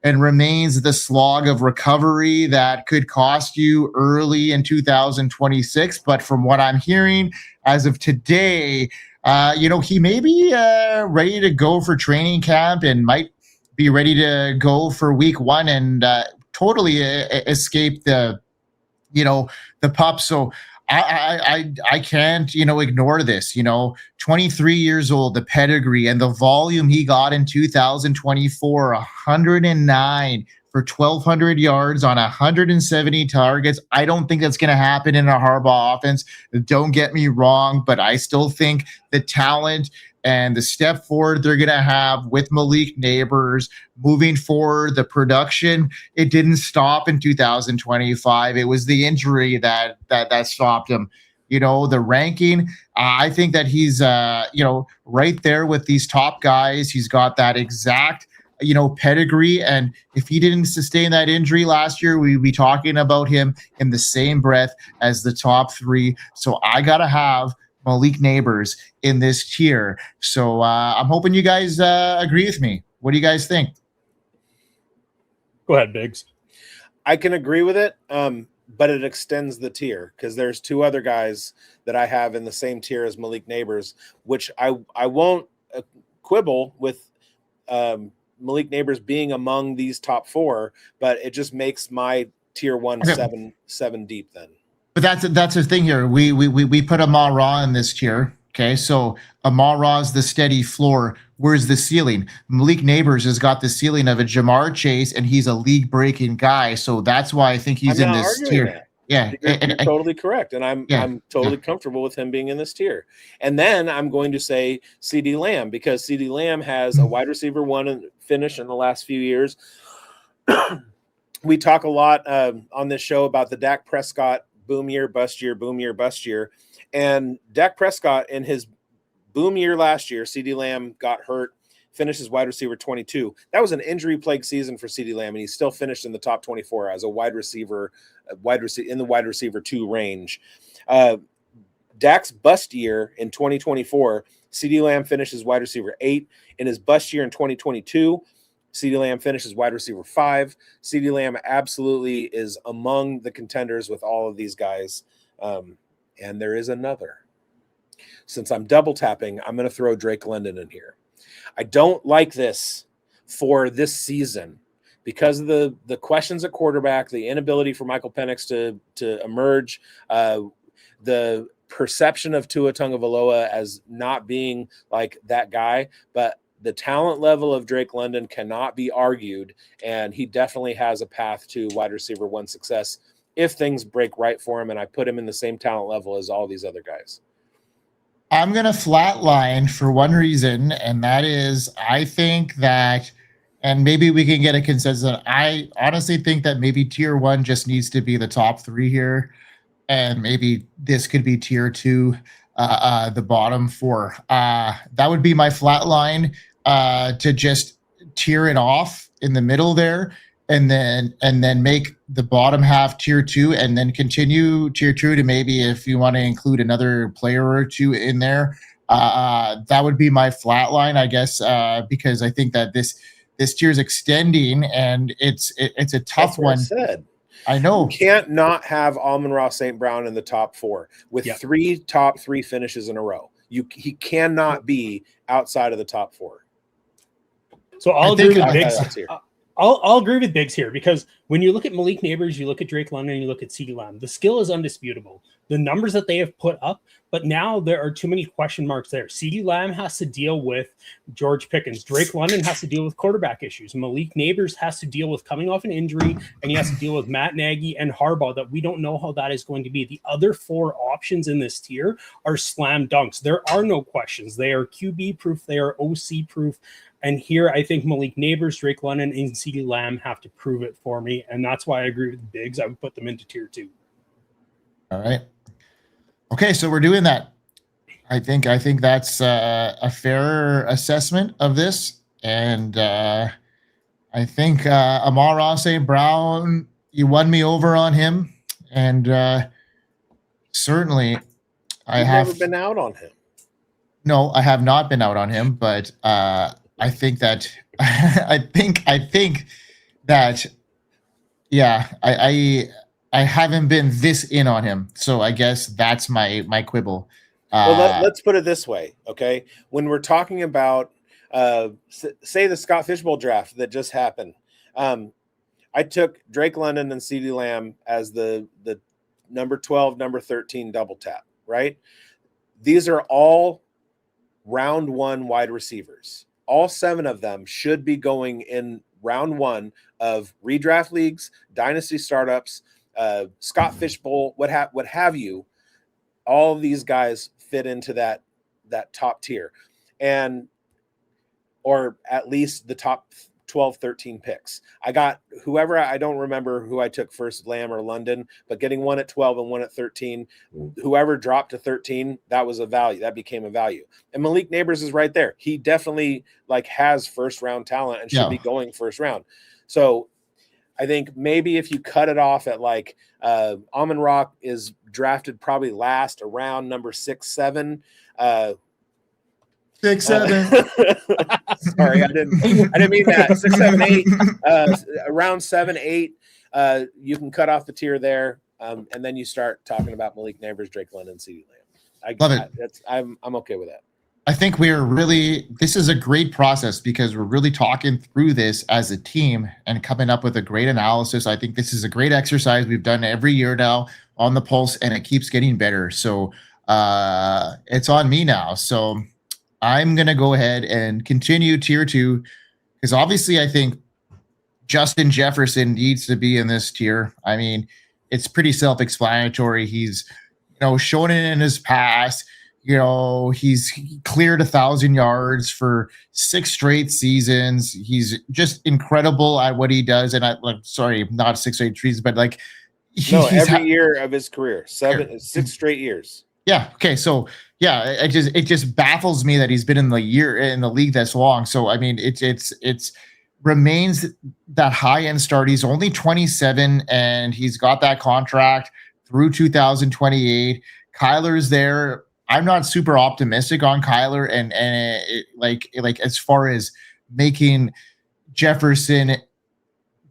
Speaker 2: and remains the slog of recovery that could cost you early in 2026. But from what I'm hearing as of today, he may be ready to go for training camp and might be ready to go for week 1 and totally escape the pup. So I can't, ignore this, 23 years old, the pedigree and the volume he got in 2024, 109 for 1,200 yards on 170 targets. I don't think that's going to happen in a Harbaugh offense. Don't get me wrong, but I still think the talent and the step forward they're going to have with Malik Neighbors moving forward, the production, it didn't stop in 2025. It was the injury that stopped him. The ranking, I think that he's, right there with these top guys. He's got that exact, pedigree. And if he didn't sustain that injury last year, we'd be talking about him in the same breath as the top three. So I got to have Malik Neighbors in this tier. So I'm hoping you guys agree with me. What do you guys think?
Speaker 4: Go ahead, Bigz.
Speaker 1: I can agree with it, but it extends the tier because there's two other guys that I have in the same tier as Malik Neighbors, which I won't quibble with Malik Neighbors being among these top four, but it just makes my tier one seven deep then.
Speaker 2: But that's the thing here. We put Amon-Ra in this tier. Okay, so Amon-Ra is the steady floor. Where's the ceiling? Malik Neighbors has got the ceiling of a Jamar Chase, and he's a league-breaking guy. So that's why I think he's in this tier.
Speaker 1: That.
Speaker 2: Yeah,
Speaker 1: you're totally correct, and I'm totally comfortable with him being in this tier. And then I'm going to say CeeDee Lamb because CeeDee Lamb has a wide receiver one finish in the last few years. We talk a lot on this show about the Dak Prescott boom year, bust year, boom year, bust year. And Dak Prescott in his boom year last year, CeeDee Lamb got hurt, finished as wide receiver 22. That was an injury-plagued season for CeeDee Lamb, and he still finished in the top 24 as a wide receiver in the wide receiver 2 range. Dak's bust year in 2024, CeeDee Lamb finishes wide receiver 8. In his bust year in 2022, CeeDee Lamb finishes wide receiver 5. CeeDee Lamb absolutely is among the contenders with all of these guys. And there is another. Since I'm double tapping, I'm going to throw Drake London in here. I don't like this for this season because of the questions at quarterback, the inability for Michael Penix to emerge, the perception of Tua Tagovailoa as not being like that guy, but the talent level of Drake London cannot be argued, and he definitely has a path to wide receiver 1 success if things break right for him, and I put him in the same talent level as all these other guys.
Speaker 2: I'm going to flatline for one reason, and that is I think that, and maybe we can get a consensus, I honestly think that maybe tier 1 just needs to be the top 3 here, and maybe this could be tier 2, the bottom 4. That would be my flatline, to just tier it off in the middle there. And then make the bottom half tier 2 and then continue tier 2 to maybe if you want to include another player or two in there. That would be my flat line, I guess, because I think that this tier is extending and it's a tough one. I know.
Speaker 1: You can't not have Amon-Ra St. Brown in the top 4 with 3 top 3 finishes in a row. He cannot be outside of the top 4.
Speaker 4: So I'll agree with Bigz. I'll agree with Bigz here because when you look at Malik Neighbors, you look at Drake London, and you look at CeeDee Lamb, the skill is undisputable. The numbers that they have put up, but now there are too many question marks there. CeeDee Lamb has to deal with George Pickens. Drake London has to deal with quarterback issues. Malik Neighbors has to deal with coming off an injury, and he has to deal with Matt Nagy and Harbaugh that we don't know how that is going to be. The other 4 options in this tier are slam dunks. There are no questions. They are QB proof. They are OC proof. And here, I think Malik Neighbors, Drake London, and CeeDee Lamb have to prove it for me. And that's why I agree with Bigz. I would put them into tier 2.
Speaker 2: All right. Okay, so we're doing that. I think that's a fair assessment of this. And I think Amon-Ra St. Brown, you won me over on him. And certainly I have
Speaker 1: never been out on him.
Speaker 2: No, I have not been out on him, but I think that I think that I haven't been this in on him. So I guess that's my quibble.
Speaker 1: Well, let's put it this way, okay? When we're talking about say the Scott Fishbowl draft that just happened, I took Drake London and CeeDee Lamb as the number 12, number 13 double tap, right? These are all round 1 wide receivers. All 7 of them should be going in round 1 of redraft leagues, dynasty startups, Scott Fishbowl, what have you. All of these guys fit into that top tier, or at least the top 12, 13 picks. I got whoever, I don't remember who I took first, Lamb or London, but getting one at 12 and one at 13, whoever dropped to 13, that was a value. That became a value. And Malik Neighbors is right there. He definitely has first round talent and should be going first round. So I think maybe if you cut it off at Amon-Ra is drafted probably last around number 6, 7,
Speaker 2: 6, 7.
Speaker 1: Sorry, I didn't mean that. 6, 7, 8, around 7, 8. You can cut off the tier there, and then you start talking about Malik Neighbors, Drake London, CeeDee Lamb.
Speaker 2: Love it.
Speaker 1: I'm okay with that.
Speaker 2: I think this is a great process because we're really talking through this as a team and coming up with a great analysis. I think this is a great exercise we've done every year now on the Pulse, and it keeps getting better. So it's on me now. So I'm going to go ahead and continue tier 2 because obviously I think Justin Jefferson needs to be in this tier. I mean, it's pretty self-explanatory. He's, shown it in his past. He's cleared 1,000 yards for 6 straight seasons. He's just incredible at what he does. And not 6 straight seasons, but
Speaker 1: every year of his career, 6 straight years.
Speaker 2: Yeah. Okay. So yeah, it just baffles me that he's been in the league this long. So I mean, it's remains that high end start. He's only 27 and he's got that contract through 2028. Kyler's there. I'm not super optimistic on Kyler and as far as making Jefferson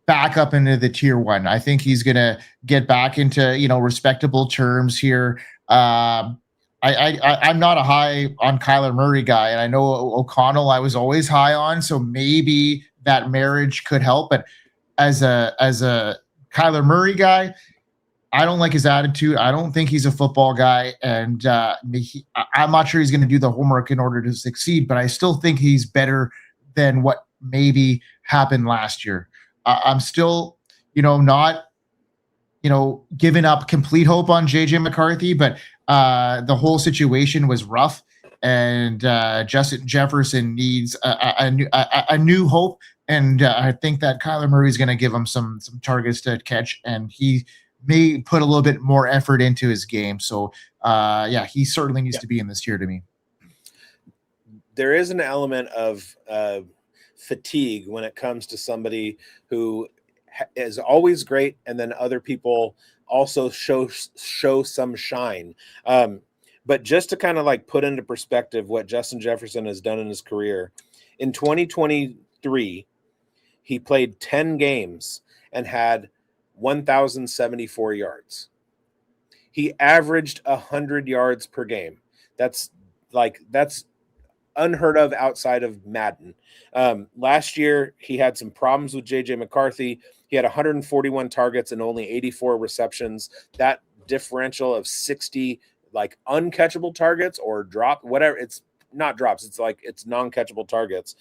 Speaker 2: back up into the tier 1. I think he's gonna get back into respectable terms here. I'm not a high on Kyler Murray guy, and I know O'Connell I was always high on, so maybe that marriage could help. But as a Kyler Murray guy, I don't like his attitude. I don't think he's a football guy, and I'm not sure he's going to do the homework in order to succeed, but I still think he's better than what maybe happened last year. I'm still, not, giving up complete hope on JJ McCarthy, but the whole situation was rough, and Justin Jefferson needs a new hope, and I think that Kyler Murray is going to give him some targets to catch, and he may put a little bit more effort into his game. So, he certainly needs to be in this tier to me.
Speaker 1: There is an element of fatigue when it comes to somebody who is always great, and then other people also show some shine. But just to kind of put into perspective what Justin Jefferson has done in his career, in 2023, he played 10 games and had 1,074 yards. He averaged 100 yards per game. That's unheard of outside of Madden. Last year, he had some problems with JJ McCarthy. He had 141 targets and only 84 receptions. That differential of 60 uncatchable targets or drop, whatever, it's not drops. It's non-catchable targets.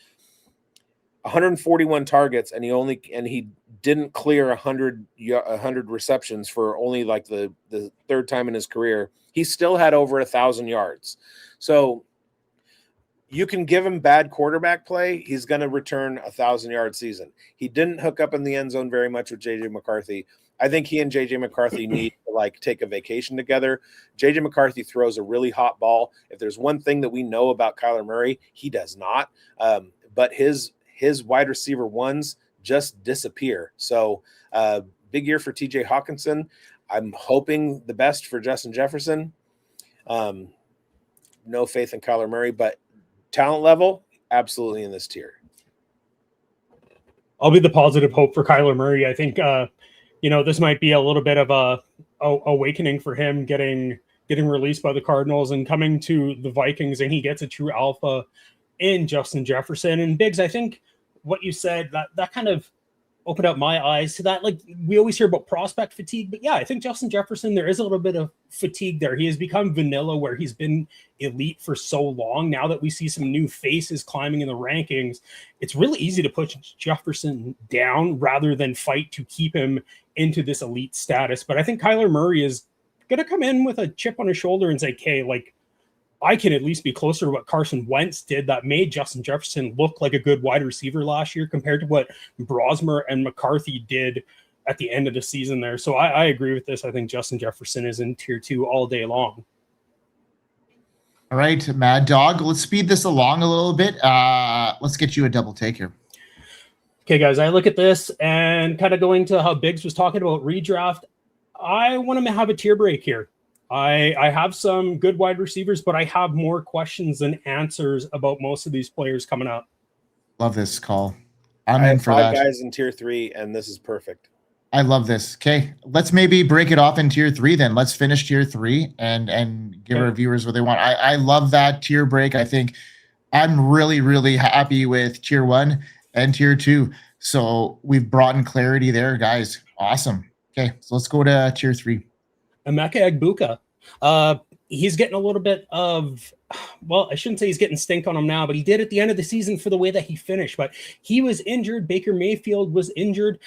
Speaker 1: 141 targets, and he didn't clear 100 receptions for only the third time in his career. He still had over 1,000 yards. So you can give him bad quarterback play, he's going to return 1,000-yard season. He didn't hook up in the end zone very much with JJ McCarthy. I think he and JJ McCarthy need to take a vacation together. JJ McCarthy throws a really hot ball. If there's one thing that we know about Kyler Murray, he does not. But his wide receiver ones just disappear. So big year for TJ Hawkinson. I'm hoping the best for Justin Jefferson. No faith in Kyler Murray, but talent level, absolutely in this tier.
Speaker 4: I'll be the positive hope for Kyler Murray. I think, this might be a little bit of a awakening for him getting released by the Cardinals and coming to the Vikings, and he gets a true alpha in Justin Jefferson. And Bigz, I think what you said, that kind of opened up my eyes to that. Like, we always hear about prospect fatigue, but yeah, I think Justin Jefferson, there is a little bit of fatigue there. He has become vanilla where he's been elite for so long. Now that we see some new faces climbing in the rankings, it's really easy to push Jefferson down rather than fight to keep him into this elite status. But I think Kyler Murray is going to come in with a chip on his shoulder and say, okay, like, I can at least be closer to what Carson Wentz did that made Justin Jefferson look like a good wide receiver last year compared to what Brosmer and McCarthy did at the end of the season there. So I agree with this. I think Justin Jefferson is in tier 2 all day long.
Speaker 2: All right, Maddog, let's speed this along a little bit. Let's get you a double take here.
Speaker 4: Okay, guys, I look at this and kind of going to how Bigz was talking about redraft. I want to have a tier break here. I have some good wide receivers, but I have more questions than answers about most of these players coming up.
Speaker 2: Love this call. I'm in for
Speaker 1: that.
Speaker 2: 5
Speaker 1: guys in tier 3, and this is perfect.
Speaker 2: I love this. Okay, let's maybe break it off in tier 3 then. Let's finish tier 3 and give our viewers what they want. I love that tier break. I think I'm really, really happy with tier 1 and tier 2. So we've brought in clarity there, guys. Awesome. Okay, so let's go to tier 3.
Speaker 4: Emeka Egbuka. He's getting a little bit of, well, I shouldn't say he's getting stink on him now, but he did at the end of the season for the way that he finished. But he was injured. Baker Mayfield was injured.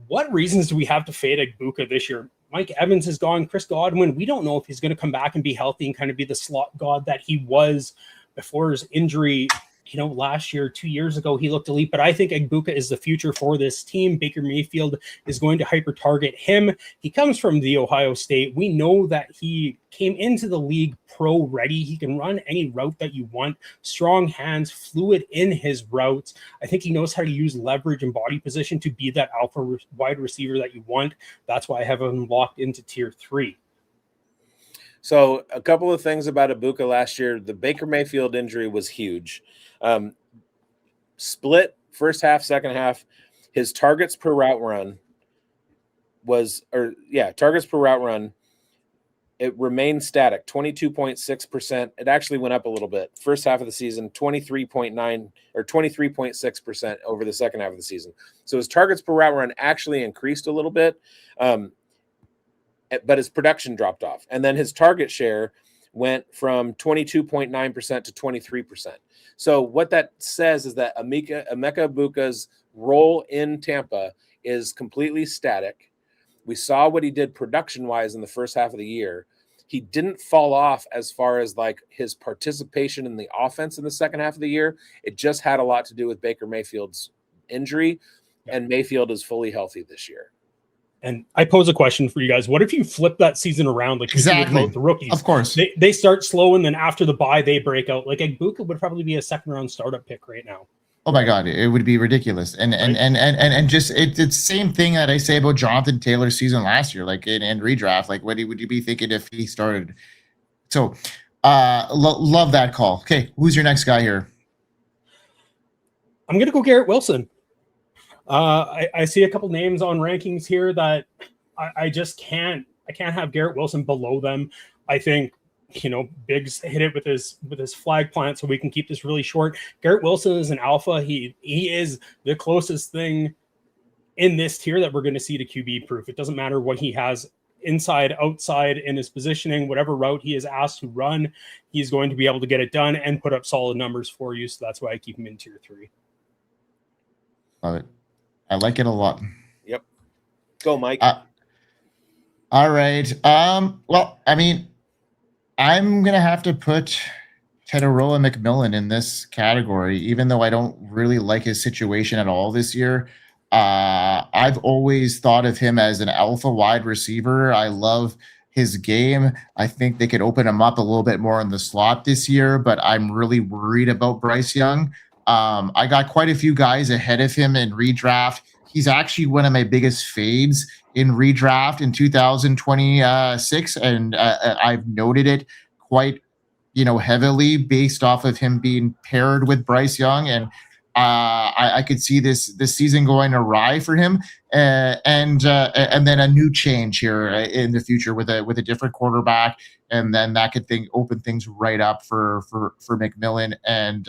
Speaker 4: What reasons do we have to fade Egbuka this year? Mike Evans is gone. Chris Godwin, we don't know if he's going to come back and be healthy and kind of be the slot god that he was before his injury. You know, last year, 2 years ago, he looked elite, but I think Egbuka is the future for this team. Baker Mayfield is going to hyper target him. He comes from the Ohio State. We know that he came into the league pro ready. He can run any route that you want. Strong hands, fluid in his routes. I think he knows how to use leverage and body position to be that alpha wide receiver that you want. That's why I have him locked into tier 3.
Speaker 1: So a couple of things about Egbuka last year. The Baker Mayfield injury was huge. Split first half, second half. His targets per route run targets per route run. It remained static, 22.6%. It actually went up a little bit. First half of the season, 23.9 or 23.6% over the second half of the season. So his targets per route run actually increased a little bit, but his production dropped off. And then his target share went from 22.9% to 23%. So what that says is that Emeka Egbuka's role in Tampa is completely static. We saw what he did production-wise in the first half of the year. He didn't fall off as far as like his participation in the offense in the second half of the year. It just had a lot to do with Baker Mayfield's injury, and Mayfield is fully healthy this year.
Speaker 4: And I pose a question for you guys. What if you flip that season around? Like
Speaker 2: exactly
Speaker 4: the rookies,
Speaker 2: of course,
Speaker 4: they start slow and then after the bye they break out. Like Egbuka would probably be a second round startup pick right now.
Speaker 2: Oh my God, it would be ridiculous. And just it's the same thing that I say about Jonathan Taylor's season last year, like in redraft. Like what would you be thinking if he started? So love that call. Okay, who's your next guy here?
Speaker 4: I'm gonna go Garrett Wilson. I see a couple names on rankings here that I just can't have Garrett Wilson below them. I think, you know, Bigz hit it with his flag plant, so we can keep this really short. Garrett Wilson is an alpha. He is the closest thing in this tier that we're going to see to QB proof. It doesn't matter what he has inside, outside in his positioning, whatever route he is asked to run, he's going to be able to get it done and put up solid numbers for you. So that's why I keep him in tier 3.
Speaker 2: Love it. I like it a lot.
Speaker 1: Yep. Go, Mike.
Speaker 2: All right. Well, I mean, I'm going to have to put Teteroa McMillan in this category, even though I don't really like his situation at all this year. I've always thought of him as an alpha wide receiver. I love his game. I think they could open him up a little bit more in the slot this year, but I'm really worried about Bryce Young. I got quite a few guys ahead of him in redraft. He's actually one of my biggest fades in redraft in 2026, and I've noted it quite, heavily based off of him being paired with Bryce Young, and I could see this season going awry for him, and then a new change here in the future with a different quarterback, and then that could open things right up for McMillan. And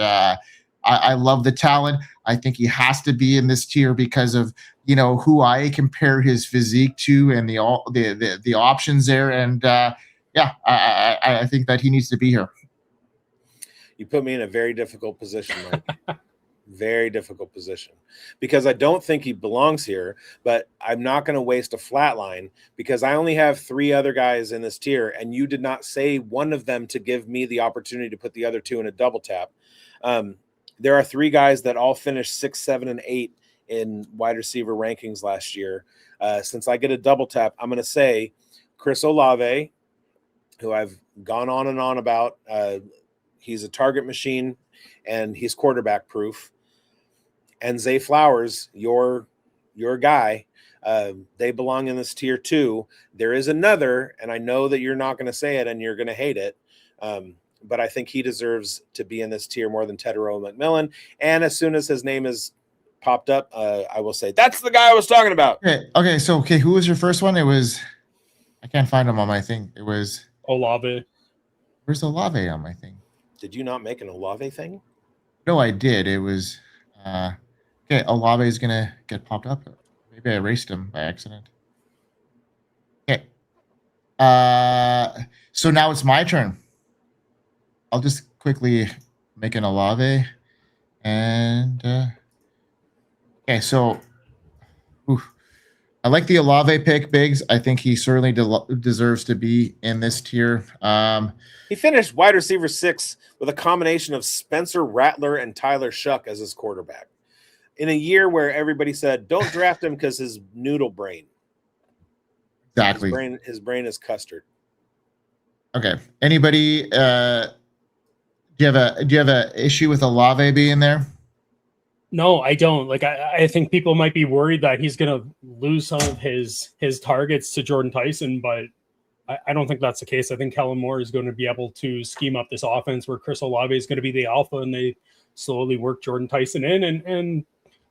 Speaker 2: I love the talent. I think he has to be in this tier because of, you know, who I compare his physique to and the options there. And I think that he needs to be here.
Speaker 1: You put me in a very difficult position, Mike. Very difficult position, because I don't think he belongs here, but I'm not going to waste a flatline because I only have 3 other guys in this tier, and you did not say one of them to give me the opportunity to put the other 2 in a double tap. There are 3 guys that all finished 6, 7, and 8 in wide receiver rankings last year. Since I get a double tap, I'm going to say Chris Olave, who I've gone on and on about. He's a target machine, and he's quarterback proof. And Zay Flowers, your guy, they belong in this tier too. There is another, and I know that you're not going to say it and you're going to hate it, but I think he deserves to be in this tier more than Tetero McMillan. And as soon as his name is popped up, I will say, that's the guy I was talking about.
Speaker 2: Okay, who was your first one? It was, I can't find him on my thing. It was
Speaker 4: Olave.
Speaker 2: Where's Olave on my thing?
Speaker 1: Did you not make an Olave thing?
Speaker 2: No, I did. It was okay. Olave is gonna get popped up. Maybe I erased him by accident. Okay. So now it's my turn. I'll just quickly make an Olave, and okay. So, I like the Olave pick, Bigz. I think he certainly deserves to be in this tier.
Speaker 1: He finished wide receiver 6 with a combination of Spencer Rattler and Tyler Shuck as his quarterback in a year where everybody said, don't draft him because his noodle brain.
Speaker 2: Exactly.
Speaker 1: His brain is custard.
Speaker 2: Okay. Anybody, do you have a issue with Olave being there?
Speaker 4: No, I don't. Like, I think people might be worried that he's going to lose some of his targets to Jordan Tyson, but I don't think that's the case. I think Kellen Moore is going to be able to scheme up this offense where Chris Olave is going to be the alpha, and they slowly work Jordan Tyson in. And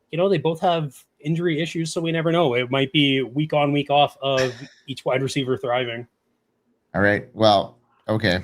Speaker 4: you know, they both have injury issues, so we never know. It might be week on, week off of each wide receiver thriving.
Speaker 2: All right. Well, okay.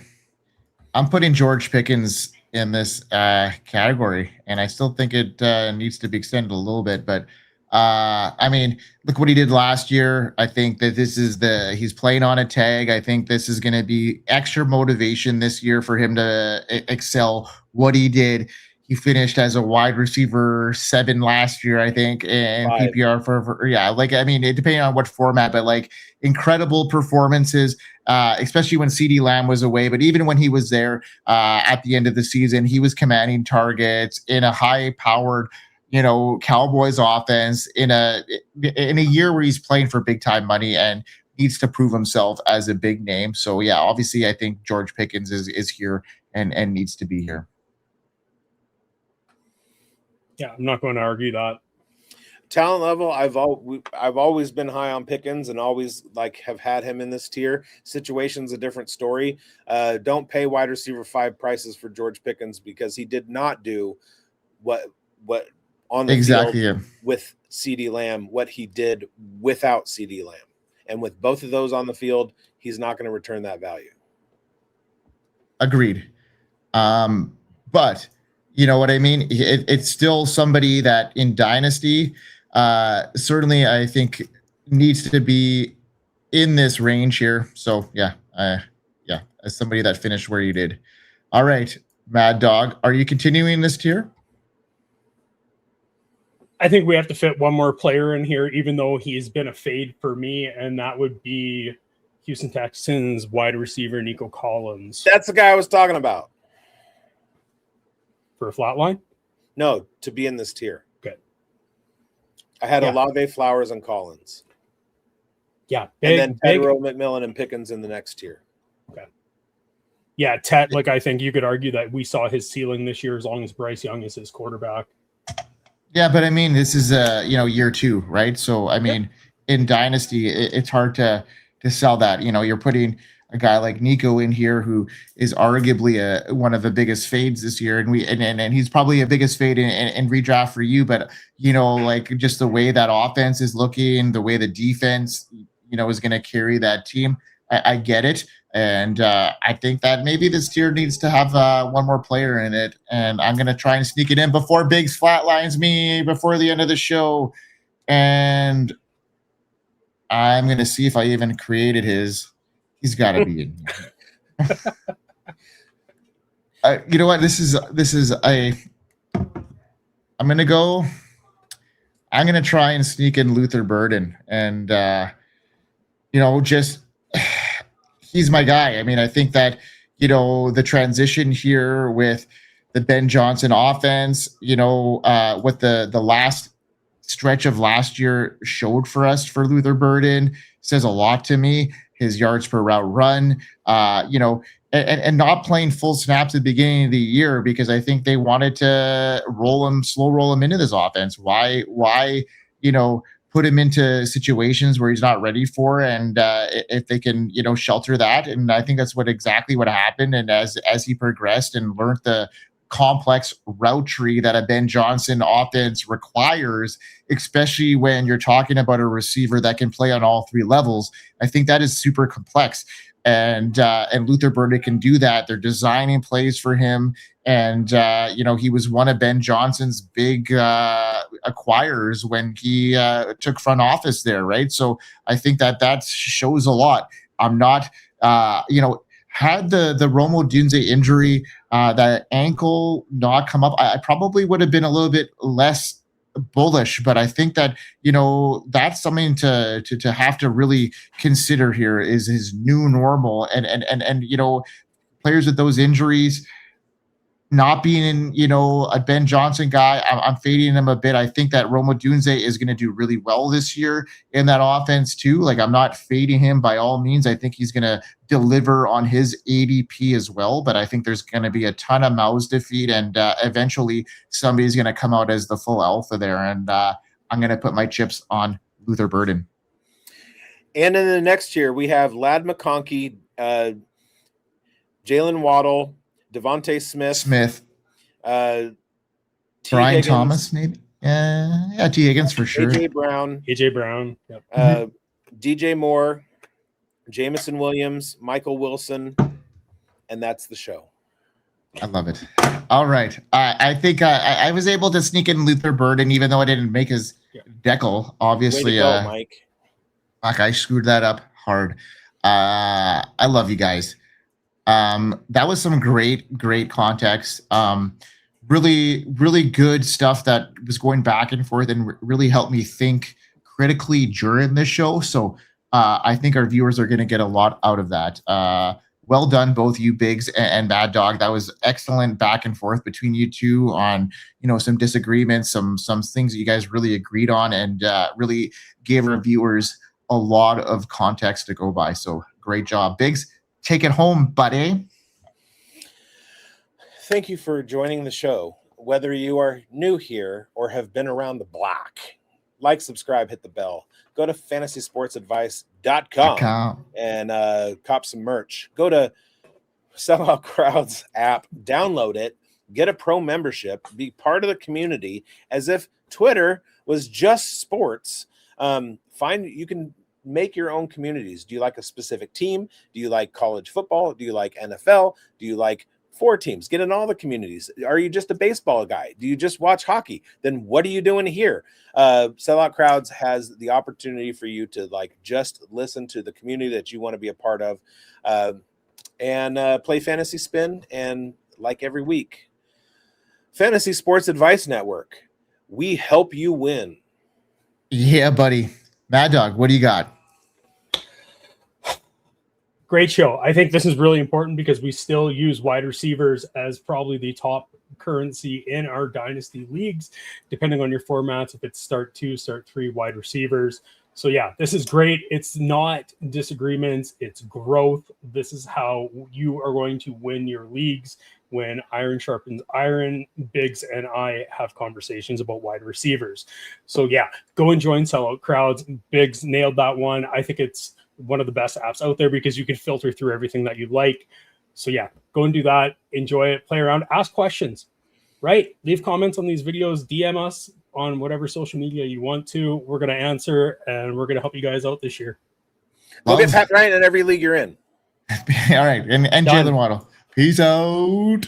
Speaker 2: I'm putting George Pickens in this category, and I still think it needs to be extended a little bit, but I mean, look what he did last year. I think that he's playing on a tag. I think this is going to be extra motivation this year for him to excel what he did. He finished as a wide receiver 7 last year, I think, in PPR for like, I mean, depending on what format, but like incredible performances, especially when CeeDee Lamb was away. But even when he was there at the end of the season, he was commanding targets in a high-powered, Cowboys offense in a year where he's playing for big time money and needs to prove himself as a big name. So yeah, obviously I think George Pickens is here and needs to be here.
Speaker 4: Yeah, I'm not going to argue that.
Speaker 1: Talent level, I've always been high on Pickens and always have had him in this tier. Situation's a different story. Don't pay wide receiver 5 prices for George Pickens because he did not do what on the field with CeeDee Lamb, what he did without CeeDee Lamb. And with both of those on the field, he's not going to return that value.
Speaker 2: Agreed. But you know what I mean? It's still somebody that in Dynasty, certainly I think needs to be in this range here. So yeah, as somebody that finished where you did. All right, Maddog, are you continuing this tier?
Speaker 4: I think we have to fit one more player in here, even though he's been a fade for me, and that would be Houston Texans wide receiver Nico Collins.
Speaker 1: That's the guy I was talking about.
Speaker 4: For a flat line?
Speaker 1: No, to be in this tier.
Speaker 4: Okay.
Speaker 1: I had Olave, Flowers, and Collins.
Speaker 4: Yeah.
Speaker 1: And then Tetero, McMillan, and Pickens in the next tier.
Speaker 4: Okay. Yeah, Tet, I think you could argue that we saw his ceiling this year as long as Bryce Young is his quarterback.
Speaker 2: Yeah, but I mean, this is year 2, right? So I mean, in Dynasty, it's hard to sell that. You're putting a guy like Nico in here who is arguably one of the biggest fades this year, and he's probably a biggest fade in redraft for you. But just the way that offense is looking, the way the defense is going to carry that team, I get it. And I think that maybe this tier needs to have one more player in it. And I'm going to try and sneak it in before Bigz flatlines me before the end of the show. And I'm going to see if I even created his. He's got to be in here. You know what? This is a. I'm going to try and sneak in Luther Burden. And, just he's my guy. I mean, I think that, the transition here with the Ben Johnson offense, what the last stretch of last year showed for us for Luther Burden says a lot to me. His yards per route run, and not playing full snaps at the beginning of the year because I think they wanted to slow roll him into this offense. Why, put him into situations where he's not ready for, and if they can, shelter that. And I think that's exactly what happened. And as he progressed and learned the complex route tree that a Ben Johnson offense requires, especially when you're talking about a receiver that can play on all three levels, I think that is super complex. And Luther Burden can do that. They're designing plays for him. And, he was one of Ben Johnson's big acquirers when he took front office there, right? So I think that shows a lot. I'm not, had the Romo Dunze injury, that ankle not come up, I probably would have been a little bit less bullish, but I think that that's something to have to really consider here is his new normal, and players with those injuries not being in a Ben Johnson guy, I'm fading him a bit. I think that Romo Dunze is going to do really well this year in that offense too. Like, I'm not fading him by all means. I think he's going to deliver on his ADP as well, but I think there's going to be a ton of mouths to feed, and eventually somebody's going to come out as the full alpha there. And I'm going to put my chips on Luther Burden.
Speaker 1: And in the next year, we have Ladd McConkey, Jaylen Waddle, Devontae Smith,
Speaker 2: Brian
Speaker 1: Higgins,
Speaker 2: Thomas, maybe. Yeah, T. Higgins for sure.
Speaker 1: AJ Brown,
Speaker 4: Yep.
Speaker 1: DJ Moore, Jamison Williams, Michael Wilson, and that's the show.
Speaker 2: I love it. All right. I think I was able to sneak in Luther Burden, even though I didn't make his decal. Obviously,
Speaker 1: Way to go, Mike.
Speaker 2: I screwed that up hard. I love you guys. That was some great context. Really, really good stuff that was going back and forth and really helped me think critically during this show. So I think our viewers are going to get a lot out of that. Well done, both you, Bigz and Maddog. That was excellent back and forth between you two on, some disagreements, some things that you guys really agreed on, and really gave our viewers a lot of context to go by. So great job, Bigz. Take it home, buddy.
Speaker 1: Thank you for joining the show. Whether you are new here or have been around the block, like, subscribe, hit the bell. Go to fantasysportsadvice.com and cop some merch. Go to Sellout Crowds app, download it, get a pro membership, be part of the community as if Twitter was just sports. You can make your own communities. Do you like a specific team? Do you like college football? Do you like NFL? Do you like 4 teams? Get in all the communities. Are you just a baseball guy? Do you just watch hockey? Then what are you doing here? Sellout Crowds has the opportunity for you to just listen to the community that you want to be a part of, and play Fantasy Spin. And like every week, Fantasy Sports Advice Network, we help you win.
Speaker 2: Yeah, buddy. Maddog, what do you got?
Speaker 4: Great show. I think this is really important because we still use wide receivers as probably the top currency in our dynasty leagues, depending on your formats. If it's start 2, start 3 wide receivers. So yeah, this is great. It's not disagreements, it's growth. This is how you are going to win your leagues when iron sharpens iron. Bigz and I have conversations about wide receivers. So yeah, go and join Sellout Crowds. Bigz nailed that one. I think it's one of the best apps out there because you can filter through everything that you like. So yeah, go and do that. Enjoy it. Play around. Ask questions, right? Leave comments on these videos. DM us on whatever social media you want to. We're going to answer, and we're going to help you guys out this year.
Speaker 1: Go get Pat Ryan in every league you're in.
Speaker 2: All right, and
Speaker 4: Done.
Speaker 2: Jaylen Waddle. Peace out.